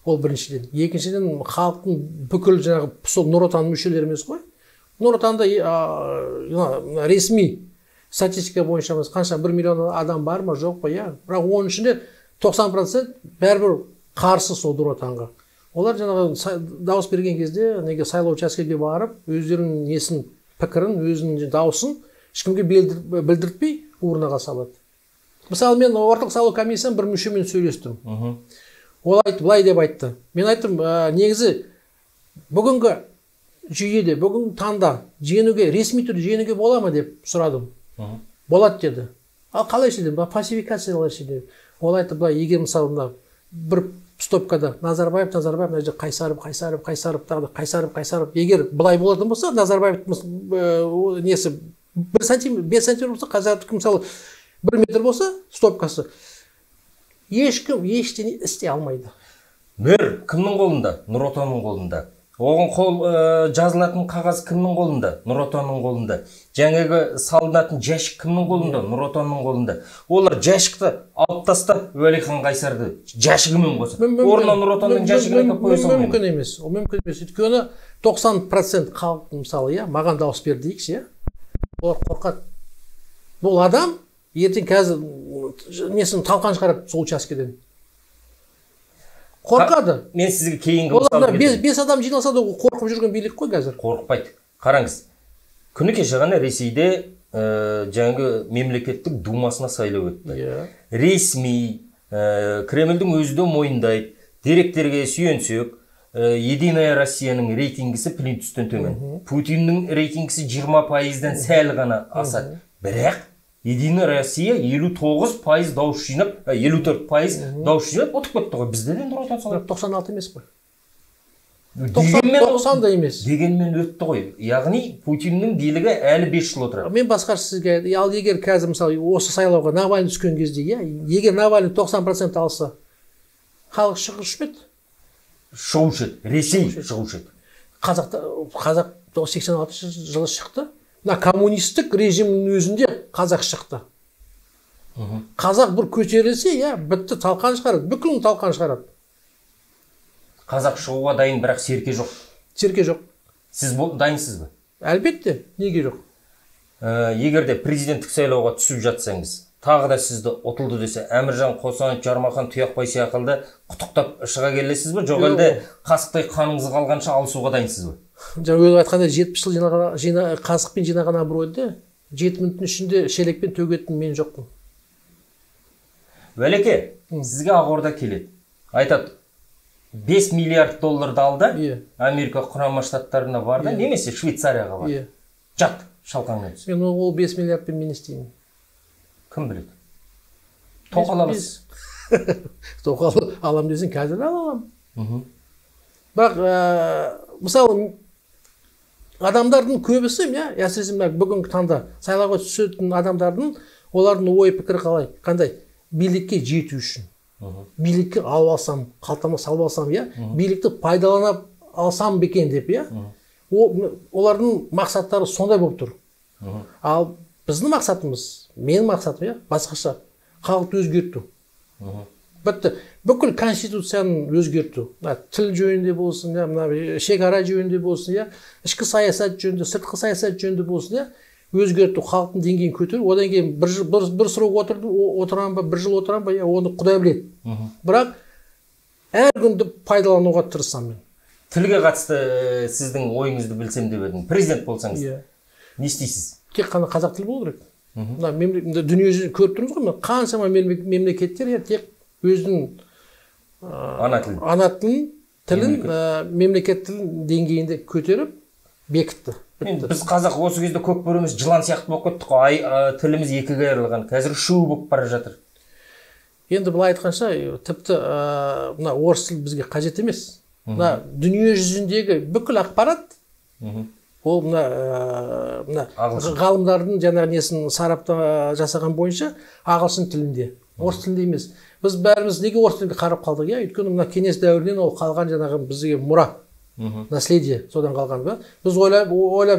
Ол біріншіден. Екіншіден, халықтың бүкіл жаңағы сол Нұр Отан мүшелері емес қой. Нұр Отанда ресми статистика бойынша қанша 1 миллион адам бар ма, жоқ па, бірақ оның ішінде 90% бәрібір қарсы сол Нұр Отанға. Олар жаңағы дауыс берген кезде, неге сайлау учаскеге барып, өздерінің несін, пікірін, өзінің дауысын ешкімге білдіртпей урнаға салады. Мысалы, мен орталық сайлау комиссияның бір мүшемен сөйлестім. Ол айтты, былай деп айтты. Мен айттым, негізі бүгінгі жүйеде, бүгінгі таңда ресми түрде жеңуге бола ма деп сұрадым. Болады деді. Ал қалай ше деді, фальсификациялар ше деді. Ол айтты, былай, егер мысалы бір стопкада Назарбаев, Қайсаров, егер былай болатын болса, Назарбаев несі 1 сантиметр 5 сантиметр болса, қазақтікі мысалы 1 метр болса стопкасы, ешкім ештеңе істей алмайды. Мөр кімнің қолында? Нұр Отанның қолында. Оған қол жазылатын қағаз кімнің қолында? Нұр Отанның қолында. Жаңағы салынатын жәшік кімнің қолында? Нұр Отанның қолында. Олар жәшікті алып тастап Уәлихан Қайсарды жәшігімен қосып, орнына Нұр Отанның жәшігін қойып қоя салмайды. Мүмкін емес. Ол мүмкін емес. Өйткені 90% халық мысалы, маған дауыс бер дейікші, олар қорқады. Бұл адам ертең қазір несін талқан шығарады сол учаскеден. Қорқады. Мен сізге кейінгі мысалы келтірейін. 5 адам жиналса да қорқып жүрген билік қой қазір. Қорқпайды. Қараңыз. Күні кеше ғана Ресейде жаңағы мемлекеттік думасына сайлау өтті. Ресми Кремльдің өзі де мойындайды. Деректерге сүйенсек, Единая Россияның рейтингісі плинтустен төмен. Путиннің рейтингісі 20%-дан сәл ғана асады. Бірақ Единая Россия 59% дауыс жинап, 54% дауыс жинап отып кетті ғой. Бізде де Нұр Отан салады. 96 емес қой. 90 да емес. Дегенмен өтті ғой. Яғни Путиннің билігі әлі 5 жыл отырады. Мен басқа сізге, ал егер қазір мысалы осы сайлауға Навальный түскен кезде, егер Навальный 90% алса, халық шығушы еді? Шығушы еді. Ресей шығушы еді. Қазақ 86 жылы шықты. Коммунистік режимнің өзінде қазақ шықты. Қазақ бір көтерілсе, бітті, талқан шығарады. Бүкілін талқан шығарады. Қазақ шығуға дайын, бірақ серке жоқ. Серке жоқ. Сіз дайынсыз ба? Әлбетте, неге жоқ? Егерде президенттік сайлауға түсіп жатсаңыз, тағы да сізді ұтылды десе, Әміржан Қосанов, Жармахан Тұяқбай сияқылды құттықтап шыға келесіз ба? Жоқ әлде қасықтай қаныңыз қалғанша алысуға дайынсыз ба? Жаңа өзі айтқанда 70 жыл қасықпен жинаған абыройды 7 минуттың ішінде шелекпен төгетін мен жоқпын. Уәлеке, сізге Ақорда келеді. Айтады, 5 миллиард долларды алды, Америка Құрама Штаттарына барды, немесе Швейцарияға барды. Жат, шалқаңмен түсіп. Мен ол 5 миллиардпен мен істеймін. Кім біледі? Тоқал аласыз. Тоқал алам десең, қазір алам. Бірақ, мысалы, адамдардың көбісі, әсіресе бүгінгі таңда сайлауға түсетін адамдардың, олардың ой пікірі қалай? Қандай? Билікке жету үшін. Билікке алып алсам, қалтама салып алсам, билікті пайдаланып алсам бекен деп, олардың мақсаттары сондай болып тұр. Ал біздің мақсатымыз, менің мақсатым, басқаша, халықты өзгерту. Бітті. Бүкіл конституцияны өзгерту. Тіл жөнінде болсын, шекара жөнінде болсын, ішкі саясат жөнінде, сыртқы саясат жөнінде болсын, өзгерту, халықтың деңгейін көтеру. Одан кейін бір срок отырам ба, бір жыл отырам ба, оны Құдай біледі. Бірақ әр күнді пайдалануға тырысам мен. Тілге қатысты сіздің ойыңызды білсем деп едім. Президент болсаңыз, не істейсіз? Тек қана қазақ тілі болу керек. Дүние жүзін көріп тұрмыз ғой, қаншама мемлекеттер тек өзінің ана тілін, мемлекет тілін деңгейінде көтеріп бекітті. Біз қазақ осы кезде көк бөріміз жылан сияқты болып кеттік қой, тіліміз екіге айырылған, қазір үшеу болып бара жатыр. Енді былай айтқанша, тіпті орыс тілі бізге қажет емес. Дүние жүзіндегі бүкіл ақпарат, ол ғалымдардың жаңағы несін сарапта жасаған бойынша ағылшын тілінде, орыс тілінде емес. Біз бәріміз неге орыс тілге қарап қалдық, өйткені кеңес дәуірінен ол қалған жаңағы бізге мұра, наследие содан қалған ба. Біз ойлап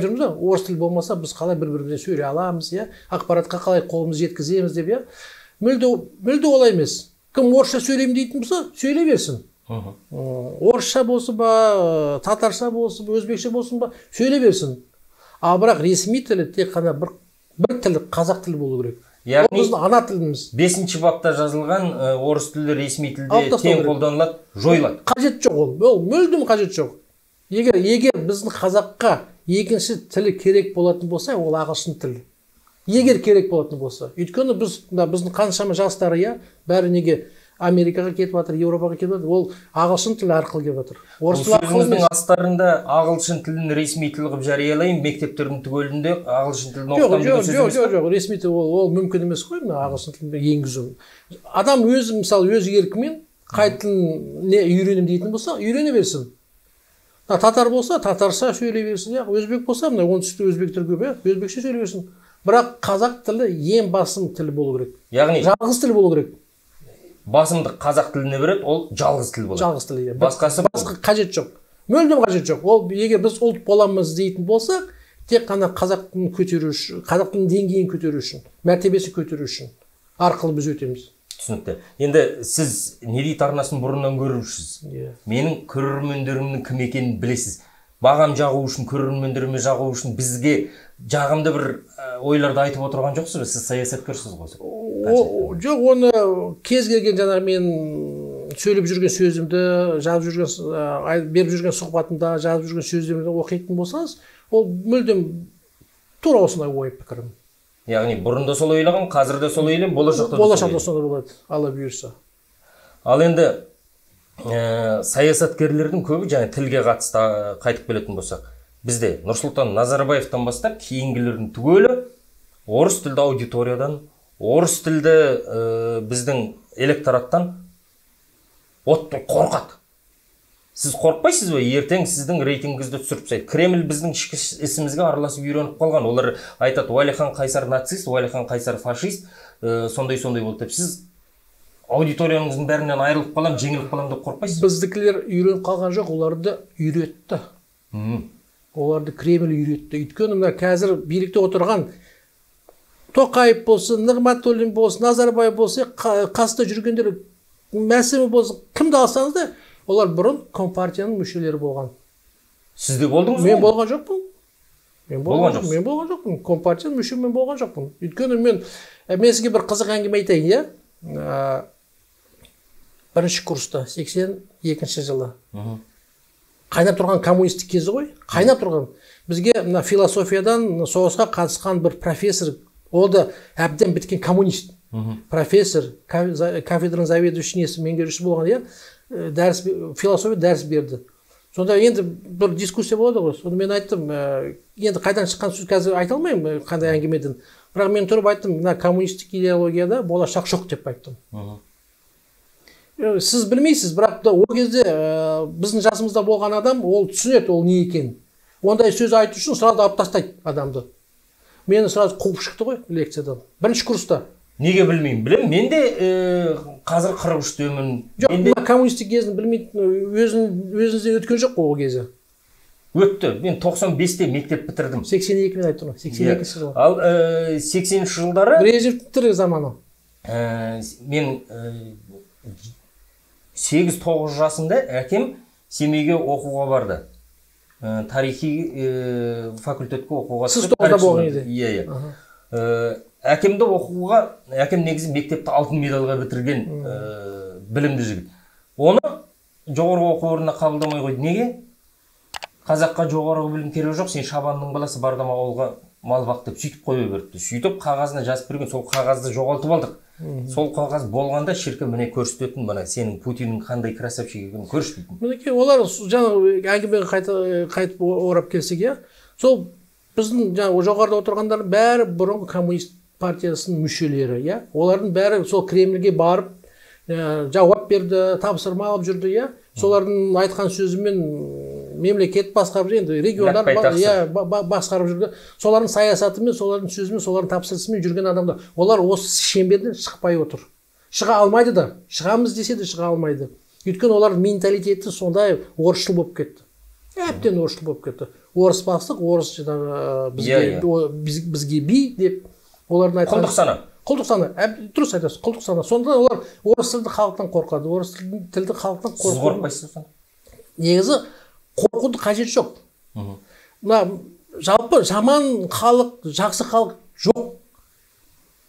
жүрміз, орыс тіл болмаса біз қалай бір-бірімізбен сөйлей аламыз, ақпаратқа қалай қолымыз жеткіземіз деп, мүлде олай емес. Кім орысша сөйлеймін дейтін болса, сөйлей берсін. Орысша болсын ба, татарша болсын ба, өзбекше болсын ба, сөйлей берсін. Ал бірақ ресми тілі тек қана бір тілі, қазақ тілі болу керек. Яғни ана тіліміз 5-ші бапта жазылған орыс тілі ресми тілде тең қолданылады, жойылады. Қажет жоқ ол мүлдем қажет жоқ. Егер біздің қазаққа екінші тілі керек болатын болса, ол ағылшын тілі. Егер керек болатын болса. Өйткені біздің қаншама жастары, бәрі неге Америкаға кетіп жатыр, Еуропаға кетіп жатыр, ол ағылшын тілі арқылы келіп жатыр. Орыс тілі сөзіңіздің астарында ағылшын тілін ресми тіл қылып жариялайын, мектептердің түгелінде ағылшын тілін оқытамын деген сөзіңіз бе? Жоқ, ресми тіл ол мүмкін емес қой, ағылшын тілін енгізу. Адам өзі, мысалы, өз еркімен қай тілін үйренем дейтін болса, үйрене берсін. Татар болса, татарша сөйлей берсін, өзбек болса, оңтүстікте өзбектер көп, өзбекше сөйлей берсін. бірақ қазақ тілі ең басым тіл болу керек. Яғни Жалғыз тіл болу керек. басымдық қазақ тіліне береді, ол жалғыз тіл болады. Жалғыз тіл. Басқасы басқа қажет жоқ. Мүлдем қажет жоқ. Ол егер біз ұлт боламыз дейтін болсақ, тек қана қазақ тілін көтеру үшін, қазақ тілінің деңгейін көтеру үшін, мәртебесін көтеру үшін арқылы біз өтеміз. Түсінікті. Енді сіз не дейді арнасын бұрыннан көрушісіз. Менің көрермендерімнің кім екенін білесіз. Бағам жағу үшін, көрермендеріме жағу үшін бізге жағымды бір ойларды айтып отырған жоқсыз ба? Сіз саясаткерсіз ғой. Жоқ, оны кез келген жаңағы мен сөйлеп жүрген сөзімді, жазып жүрген, беріп жүрген сұхбатымда, жазып жүрген сөздерімді оқитын болсаңыз, ол мүлдем тура осындай ой пікірім. Яғни бұрында сол ойлаған, қазірде сол ойлайм, болашақта да сондай болады, Алла бұйырса. Ал енді саясаткерлердің көбі және тілге қатысты қайтып келетін болсақ, бізде Нұрсұлтан Назарбаевтан бастап кейінгілердің түгелі орыс тілді аудиториядан, орыс тілді біздің электораттан отты қорқады. Сіз қорқпайсыз ба? Ертең сіздің рейтингіңізді түсіріп тастайды. Кремль біздің ішкі ісімізге араласып үйреніп қалған. Олар айтады, Уәлихан Қайсар нацист, Уәлихан Қайсар фашист, сондай болды деп. Сіз аудиторияңыздың бәрінен айырылып қалам, жеңіліп қалам деп қорқпайсыз ба? Біздікілер үйреніп қалған жоқ, оларды үйретті. Оларды Кремль үйретті. Өйткені мына қазір билікте отырған Тоқаев болсын, Нығматуллин болсын, Назарбаев болсын, қасында жүргендер Мәсімов болсын, кімді алсаңыз да, олар бұрын Компартияның мүшелері болған. Сіз де болдыңыз ба? Мен болған жоқпын. Мен болған жоқпын. Компартияның мүшесі мен болған жоқпын. Өйткені мен сізге бір қызық әңгіме айтайын, иә. Бірінші курста 82 жылы. Қайнап тұрған коммунистік кезі ғой. Қайнап тұрған. Бізге мына философиядан соғысқа қатысқан бір профессор, ол да әбден біткен коммунист. Профессор, кафедраның заведующий меңгерушісі болған, иә. Философия дәріс берді. Сонда енді бір дискуссия болады ғой. Сонда мен айттым, енді қайдан шыққан сөз қазір айта алмаймын, қандай әңгімеден. Бірақ мен тұрып айттым, мына коммунистік идеологияда болашақ жоқ деп айттым. Сіз білмейсіз, бірақ ол кезде біздің жасымызда болған адам, ол түсінеді, ол не екен. Ондай сөз айту үшін сразу алып тастайды адамды. Мені сразу қуып шықты ғой лекциядан. Бірінші курста. Неге білмеймін? Білем, мен де қазір 43-темін. Жоқ, коммунистік кезін білмейтін, өзіңізден өткен жоқ ол кезі. Өтті. Мен 95-те мектеп бітірдім. 82 мен айтып тұрмын. 82 жылы. Ал 80-ші жылдары Брежневтің заманы. Мен 8-9 жасымда әкем Семейге оқуға барды. Тарихи факультетке оқуға. Сіз 9-да болған еді. Иә. Әкемді оқуға, әкем негізі мектепті алтын медалға бітірген білімді жігіт. Оны жоғарғы оқу орнына қабылдамай қойды. Неге? Қазаққа жоғарғы білім керек жоқ, сен шабанның баласы бардым ауылға мал бақ деп сөйтіп қоя берді. Сөйтіп қағазына жазып берген, сол қағазды жоғалтып алдық. Сол қағаз болғанда шіркін міне көрсететін, мына сенің Путиннің қандай красавчик екенін көрсететін. Мінекей олар жаңа әңгімеге қайтып орап келсек, иә. Сол біздің жаңа жоғарыда отырғандардың бәрі бұрынғы коммунист партиясының мүшелері, иә. Олардың бәрі сол Кремльге барып жауап берді, тапсырма алып жүрді, иә. Солардың айтқан сөзімен мемлекет басқарып жүрді, енді региондар басқарып жүрді. Солардың саясатымен, солардың сөзімен, солардың тапсырысымен жүрген адамдар. Олар осы шеңберден шықпай отыр. Шыға алмайды да. Шығамыз десе де шыға алмайды. Өйткені олардың менталитеті сондай орысшыл болып кетті. Әбден орысшыл болып кетті. Орыс бастық, орыс бізге би деп олардың айтқан. Құлдық сана. Құлдық сана. Дұрыс айтасыз, құлдық сана. Сонда олар орыс тілді халықтан қорқады. Орыс тілді халықтан қорқады. Сіз қорқпайсыз ба? Негізі қорқуды қажет жоқ. Мына жалпы жаман халық, жақсы халық жоқ.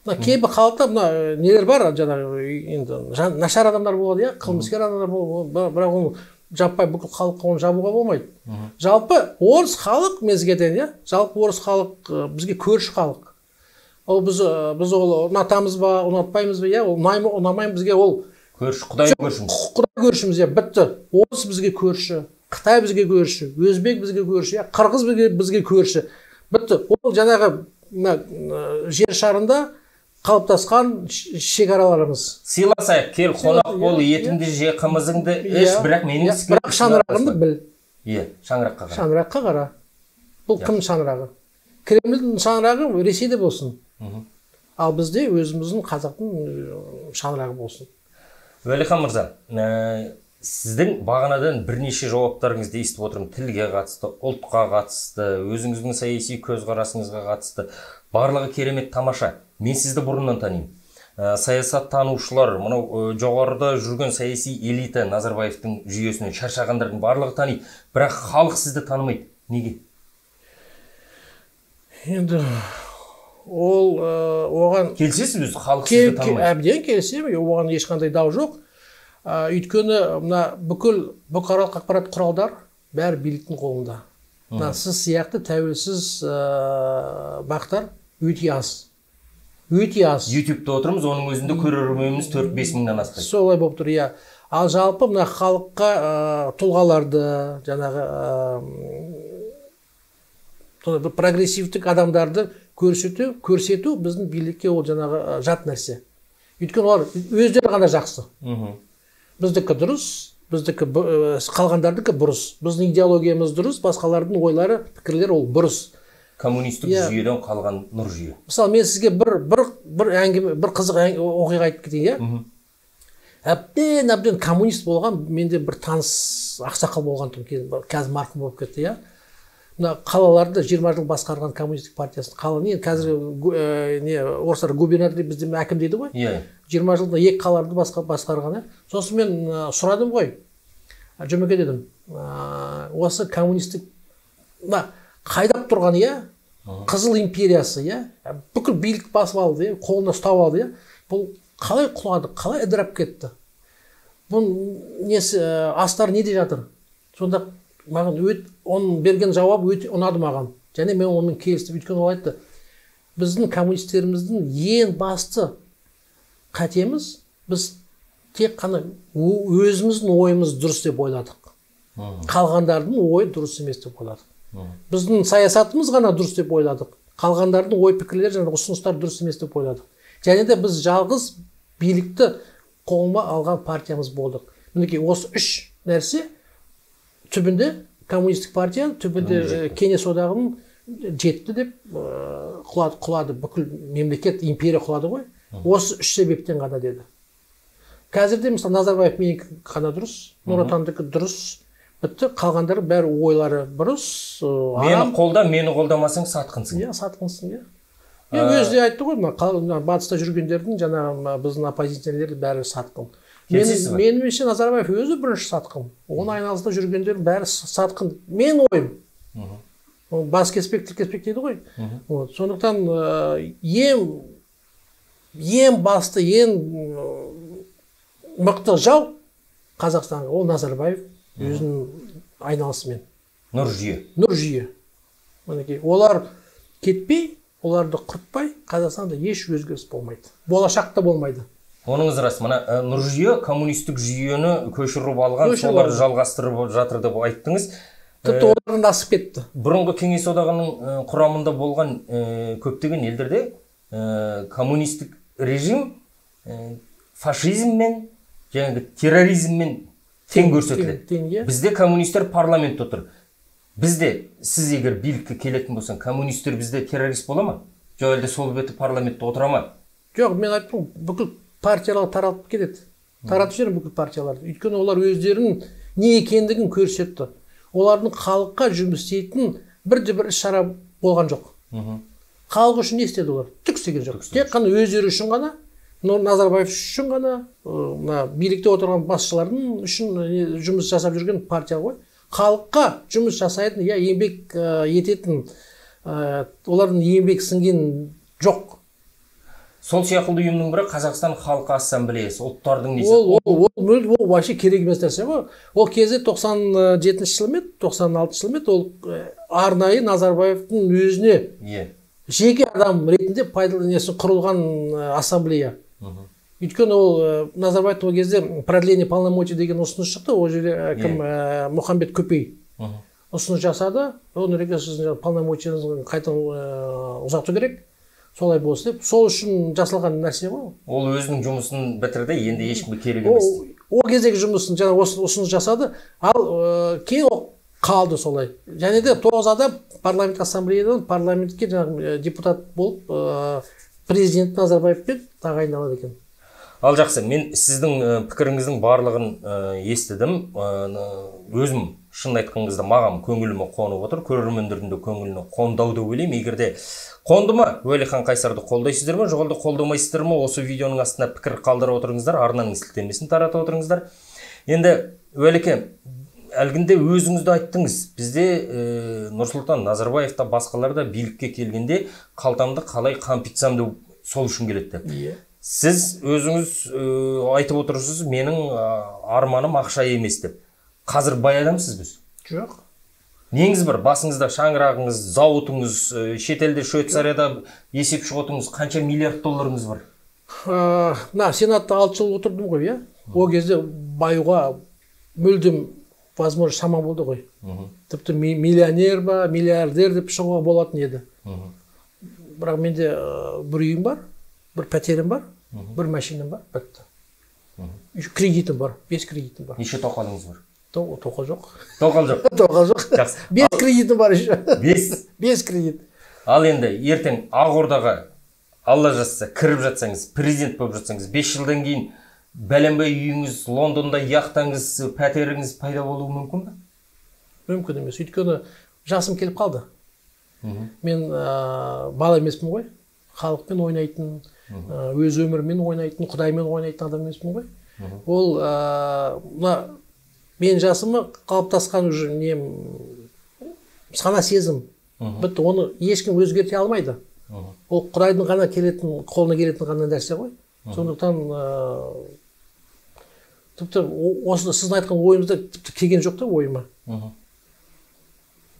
Мына кейбір халықта мына нелер бар, жаңағы енді нашар адамдар болады, иә, қылмыскер адамдар болады, бірақ оны жаппай бүкіл халыққа оны жабуға болмайды. Жалпы орыс халық мезгеден, иә, жалпы орыс халық бізге көрші халық. Ол біз ол ұнатамыз ба, ұнатпаймыз ба, иә, ол ұнамаймыз бізге, ол көрші, құдай көршіміз. Құдай көршіміз, иә, бітті. Орыс бізге көрші, Қытай бізге көрші, өзбек бізге көрші, иә, қырғыз бізге көрші. Бітті. Ол жаңағы жер шарында қалыптасқан шекараларымыз. Сыйласайық, кел қонақ бол, етіңді же, қымызыңды іш, бірақ менің іске. Бірақ шаңырағыңды біл. Иә, шаңыраққа қара. Шаңыраққа қара. Бұл кім шаңырағы? Кремльдің шаңырағы Ресейде болсын. Ал бізде өзіміздің қазақтың шаңырағы болсын. Уәлихан мырза, сіздің бағанадан бірнеше жауаптарыңызды естіп отырмын. Тілге қатысты, ұлтқа қатысты, өзіңіздің саяси көзқарасыңызға қатысты. Барлығы керемет, тамаша. Мен сізді бұрыннан танимын. Саясат танушылар, мынау жоғарыда жүрген саяси элита Назарбаевтың жүйесінен шаршағандардың барлығы таниды. Бірақ халық сізді танымайды. Неге? Енді ол оған келісесіз бе, халық сізді танымайды? Әбден келісемін, оған ешқандай дау жоқ. Өйткені мына бүкіл бұқаралық ақпарат құралдар бәрі биліктің қолында. Сіз сияқты тәуелсіз бақтар өте аз. Өте аз. YouTube'да отырмыз, оның өзінде көрерменіміз 4-5 мыңнан аспайды. Солай болып тұр, иә. Ал жалпы мына халыққа тұлғаларды, жаңағы прогрессивтік адамдарды көрсету біздің билікке ол жаңағы жат нәрсе. Өйткені олар өздері ғана жақсы. Біздікі дұрыс, біздікі қалғандардікі бұрыс. Біздің идеологиямыз дұрыс, басқалардың ойлары, пікірлер ол бұрыс. Коммунистік жүйеден қалған нұр жүйе. Мысалы, мен сізге бір қызық оқиға айтып кетейін, иә? Әбден коммунист болған, менде бір таныс ақсақал болған тұм, қазір марқұм болып кетті, иә? Қалаларды 20 жыл басқарған коммунистік партиясын, қаланы, қазір орыстар губернатор бізде әкім дейді ғой? 20 жылда 2 қалаларды басқарған, иә? Сосын мен сұрадым ғой, Жұмеке дедім, осы коммунистік қайдап тұрған, иә? Қызыл империясы, иә? Бүкіл билік басып алды, иә? Қолына ұстап алды, иә? Бұл қалай құлады, қалай ыдырап кетті? Бұл несі, астары неде жатыр? Сонда маған оның берген жауап өте ұнады маған. Және мен онымен келістім. Өйткені ол айтты, біздің коммунистеріміздің ең басты қатеміз, біз тек қана өзіміздің ойымыз дұрыс деп ойладық. Қалғандардың ойы дұрыс емес деп ойладық. Біздің саясатымыз ғана дұрыс деп ойладық. Қалғандардың ой пікірлері және ұсыныстар дұрыс емес деп ойладық. Және де біз жалғыз билікті қолыма алған партиямыз болдық. Мінекей осы 3 нәрсе түбінде коммунистік партия, түбінде Кеңес одағының жетті деп құлады, бүкіл мемлекет, империя құлады ғой. Осы 3 себептен ғана деді. Қазірде мысалы Назарбаев менікі ғана дұрыс, Нұр Отандікі дұрыс, бітті, қалғандары бәрі ойлары бұрыс. Мені қолда, мені қолдамасаң сатқынсың. Иә, сатқынсың, иә. Өзі айтты ғой, батыста жүргендердің жаңағы біздің оппозиционерлер бәрі сатқын. Меніңше Назарбаев өзі бірінші сатқын. Оның айналасында жүргендер бәрі сатқын. Мен ойым. Бас кеспек, тіл кеспек дейді ғой. Сондықтан ең басты, ең мықты жау Қазақстанға ол Назарбаев өзінің айналасымен. Нұр жүйе. Нұр жүйе. Олар кетпей, оларды құртпай, Қазақстанда еш өзгеріс болмайды. Болашақта болмайды. Оныңыз рас, мына нұр жүйе коммунистік жүйені көшіріп алған, соларды жалғастырып жатыр деп айттыңыз. Тіпті олардан асып кетті. Бұрынғы Кеңес одағының құрамында болған көптеген елдерде коммунистік режим фашизммен, жаңағы терроризммен тең көрсетіледі. Бізде коммунистер парламентте отыр. Бізде, сіз егер билікке келетін болсан, коммунистер бізде террорист бола ма? Жоқ, әлде сол беті парламентте отыра ма? Жоқ, мен айттым, бүкіл партиялар таралып кетеді. Таратып жібереді бүкіл партияларды. Өйткені олар өздерінің не екендігін көрсетті. Олардың халыққа жұмыс істейтін бір іс-шара болған жоқ. Халық үшін не істеді олар? Түк істеген жоқ. Тек қана өздері үшін ғана, Назарбаев үшін ғана, билікте отырған басшылардың үшін жұмыс жасап жүрген партия ғой. Халыққа жұмыс жасайтын, еңбек ететін, олардың еңбек сіңген жоқ. Сол сияқты ұйымның бірі Қазақстан Халқы Ассамблеясы, ұлттардың несі? Ол вообще керек емес нәрсе ғой. Ол кезде 97 жылы ме, 96 жылы ме, ол арнайы Назарбаевтың өзіне жеке адам ретінде пайдаланылсын құрылған ассамблея. Өйткені ол Назарбаев ол кезде продление полномочий деген ұсыныс шықты, ол жерде кім Мұхамбет Көпей ұсыныс жасады, оны сіздің полномочияңызды қайтадан ұзарту керек. Солай болсын деп, сол үшін жасалған нәрсе ғой. Ол өзінің жұмысын бітірді, енді ешкімге керек емес. Ол кездегі жұмысын жаңа ұсыныс жасады, ал кейін қалды солай. Және де 9 адам парламент ассамблеядан парламентке жаңағы депутат болып президент Назарбаевпен тағайындалады екен. Ал жақсы, мен сіздің пікіріңіздің барлығын естідім. Өзім шын айтқан кезде маған көңіліме қонып отыр, көрермендердің де көңіліне қондауды ойлаймын. Егерде қонды ма, Уәлихан Қайсарды қолдайсыздар ма, жоғалды қолдамайсыздар ма, осы видеоның астына пікір қалдырып отырыңыздар, арнаның сілтемесін таратып отырыңыздар. Енді Уәлике, әлгінде өзіңізді айттыңыз, бізде Нұрсұлтан Назарбаев та басқалар да билікке келгенде қалтамды қалай қампитсам деп сол үшін келеді деп. Сіз өзіңіз айтып отырсыз, менің арманым ақша емес деп. Қазір бай адамсыз біз? Жоқ. Неңіз бар? Басыңызда шаңырағыңыз, зауытыңыз, шетелде Швейцарияда есепші отыңыз, қанша миллиард долларыңыз бар? Сенатта 6 жыл отырдым ғой, иә? О кезде баюға мүлдем возможно шама болды ғой. Тіпті миллионер ба, миллиардер деп шығуға болатын еді. Бірақ менде бір үйім бар, бір пәтерім бар, бір машинам бар, бітті. Кредитім бар, 5 кредитім бар. Неше тоқалыңыз бар? Тоқал жоқ. Тоқал жоқ. Тоқал жоқ. 5 кредитім бар еще. 5 кредит. Ал енді ертең Ақордаға Алла жазса кіріп жатсаңыз, президент болып жатсаңыз, 5 жылдан кейін бәленбай үйіңіз, Лондонда яхтаңыз, пәтеріңіз пайда болуы мүмкін бе? Мүмкін емес. Өйткені жасым келіп қалды. Мен бала емеспін ғой. Халықпен ойнайтын, өз өмірмен ойнайтын, Құдаймен ойнайтын адам емеспін ғой. Ол мен жасымы қалыптасқан уже нем сана сезім. Бітті, оны ешкім өзгерте алмайды. Ол Құдайдың ғана келетін, қолына келетін ғана нәрсе ғой. Сондықтан тіпті осы сіздің айтқан ойыңызда тіпті келген жоқ та ойыма.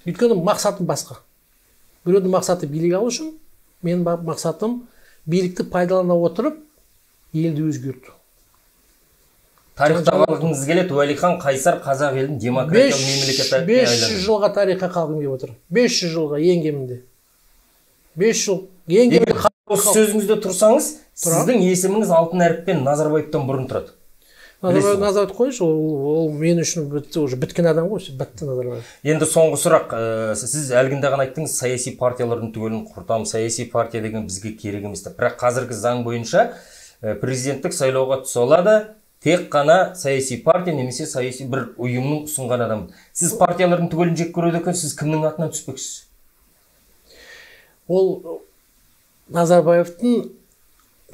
Өйткені мақсатым басқа. Біреудің мақсаты билік алу үшін, менің мақсатым билікті пайдалана отырып, елді өзгерту. Тарихта қалғыңыз келеді, Уәлихан Қайсар қазақ елдің демократиялық мемлекеті айланды. 500 жылға тарихқа қалғым келіп отыр. 500 жылға ең кемінде. 500 жыл ең кемінде. Осы сөзіңізде тұрсаңыз, сіздің есіміңіз алтын әріппен Назарбаевтан бұрын тұрады. Назарбаев қойшы, ол мен үшін уже біткен адам ғой, бітті Назарбаев. Енді соңғы сұрақ, сіз әлгінде ғана айттыңыз, саяси партиялардың түгелін құртам, саяси партия деген бізге керек емес. Бірақ қазіргі заң бойынша президенттік сайлауға түсе алады тек қана саяси партия немесе саяси бір ұйымның ұсынған адам. Сіз партиялардың түгелін жек көреді екен, сіз кімнің атынан түспексіз? Ол Назарбаевтың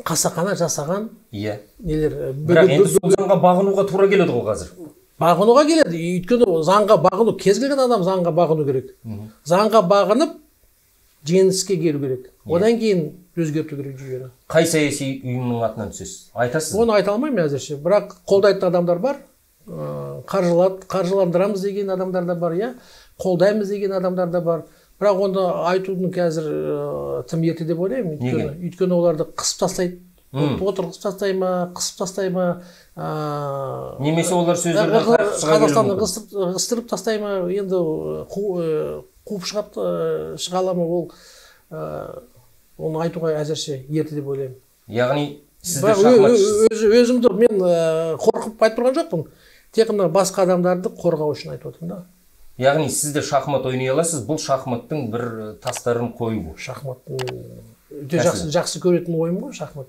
қасақана жасаған нелер. Бірақ енді сол заңға бағынуға тура келеді ғой қазір. Бағынуға келеді. Өйткені заңға бағыну, кез келген адам заңға бағыну керек. Заңға бағынып, жеңіске келу керек. Одан кейін өзгерту керек жүйені. Қай саяси ұйымның атынан түсесіз? Айтасыз? Оны айта алмаймын әзірше. Бірақ қолдайтын адамдар бар. Қаржыландырамыз деген адамдар да бар, иә. Қолдаймыз деген адамдар да бар. Бірақ оны айтудың қазір тым ерте деп ойлаймын. Өйткені оларды қысып тастайды. Отырғызып тастай ма, қысып тастай ма, немесе олар сөздерден Қазақстанды қыстырып тастай ма, енді қуып шыға ала ма, оны айтуға әзірше ерте деп ойлаймын. Яғни сізді шахматшысыз. Өзімді мен қорқып айтып тұрған жоқпын. Тек қана басқа адамдарды қорғау үшін айтып отырмын да. Яғни сіз де шахмат ойнай аласыз, бұл шахматтың бір тастарын қою. Шахматтың жақсы көретін ойым ғой шахмат.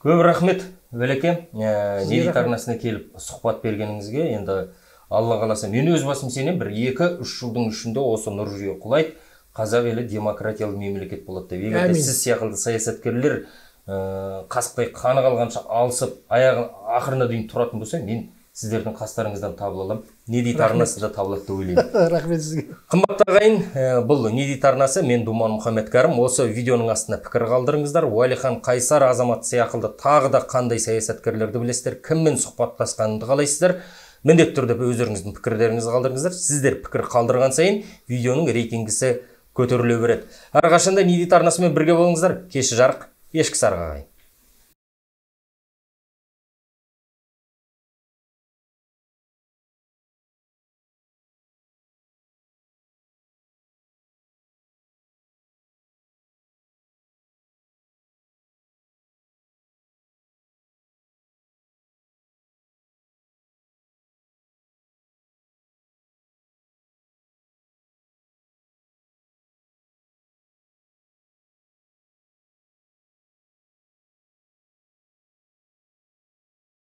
Көп рахмет, Уәлике, Недит арнасына келіп сұхбат бергеніңізге. Енді Алла қаласа, мен өз басым сенем, бір 2-3 жылдың ішінде осы нұр жүйе құлайды, қазақ елі демократиялы мемлекет болады деп. Егер сіз сияқылды саясаткерлер қасықтай қаны қалғанша алысып, аяғы ақырына дейін тұратын болса, мен сіздердің қастарыңыздан табыла аламын. Недит арнасы да табылады деп ойлаймын. Рахмет сізге. Қымбатты ағайын, бұл Недит арнасы, мен Думан Мұхаммедкәрім. Осы видеоның астына пікір қалдырыңыздар. Уәлихан Қайсар азамат сияқылды тағы да қандай саясаткерлерді білесіздер, кіммен сұхбаттасқаныңды қалайсыздар? Міндетті түрде өздеріңіздің пікірлеріңізді қалдырыңыздар. Сіздер пікір қалдырған сайын видеоның рейтингісі көтеріле береді. Әрқашанда Недит арнасымен бірге болыңыздар. Кеші жарық, ешкі сарық ағайын.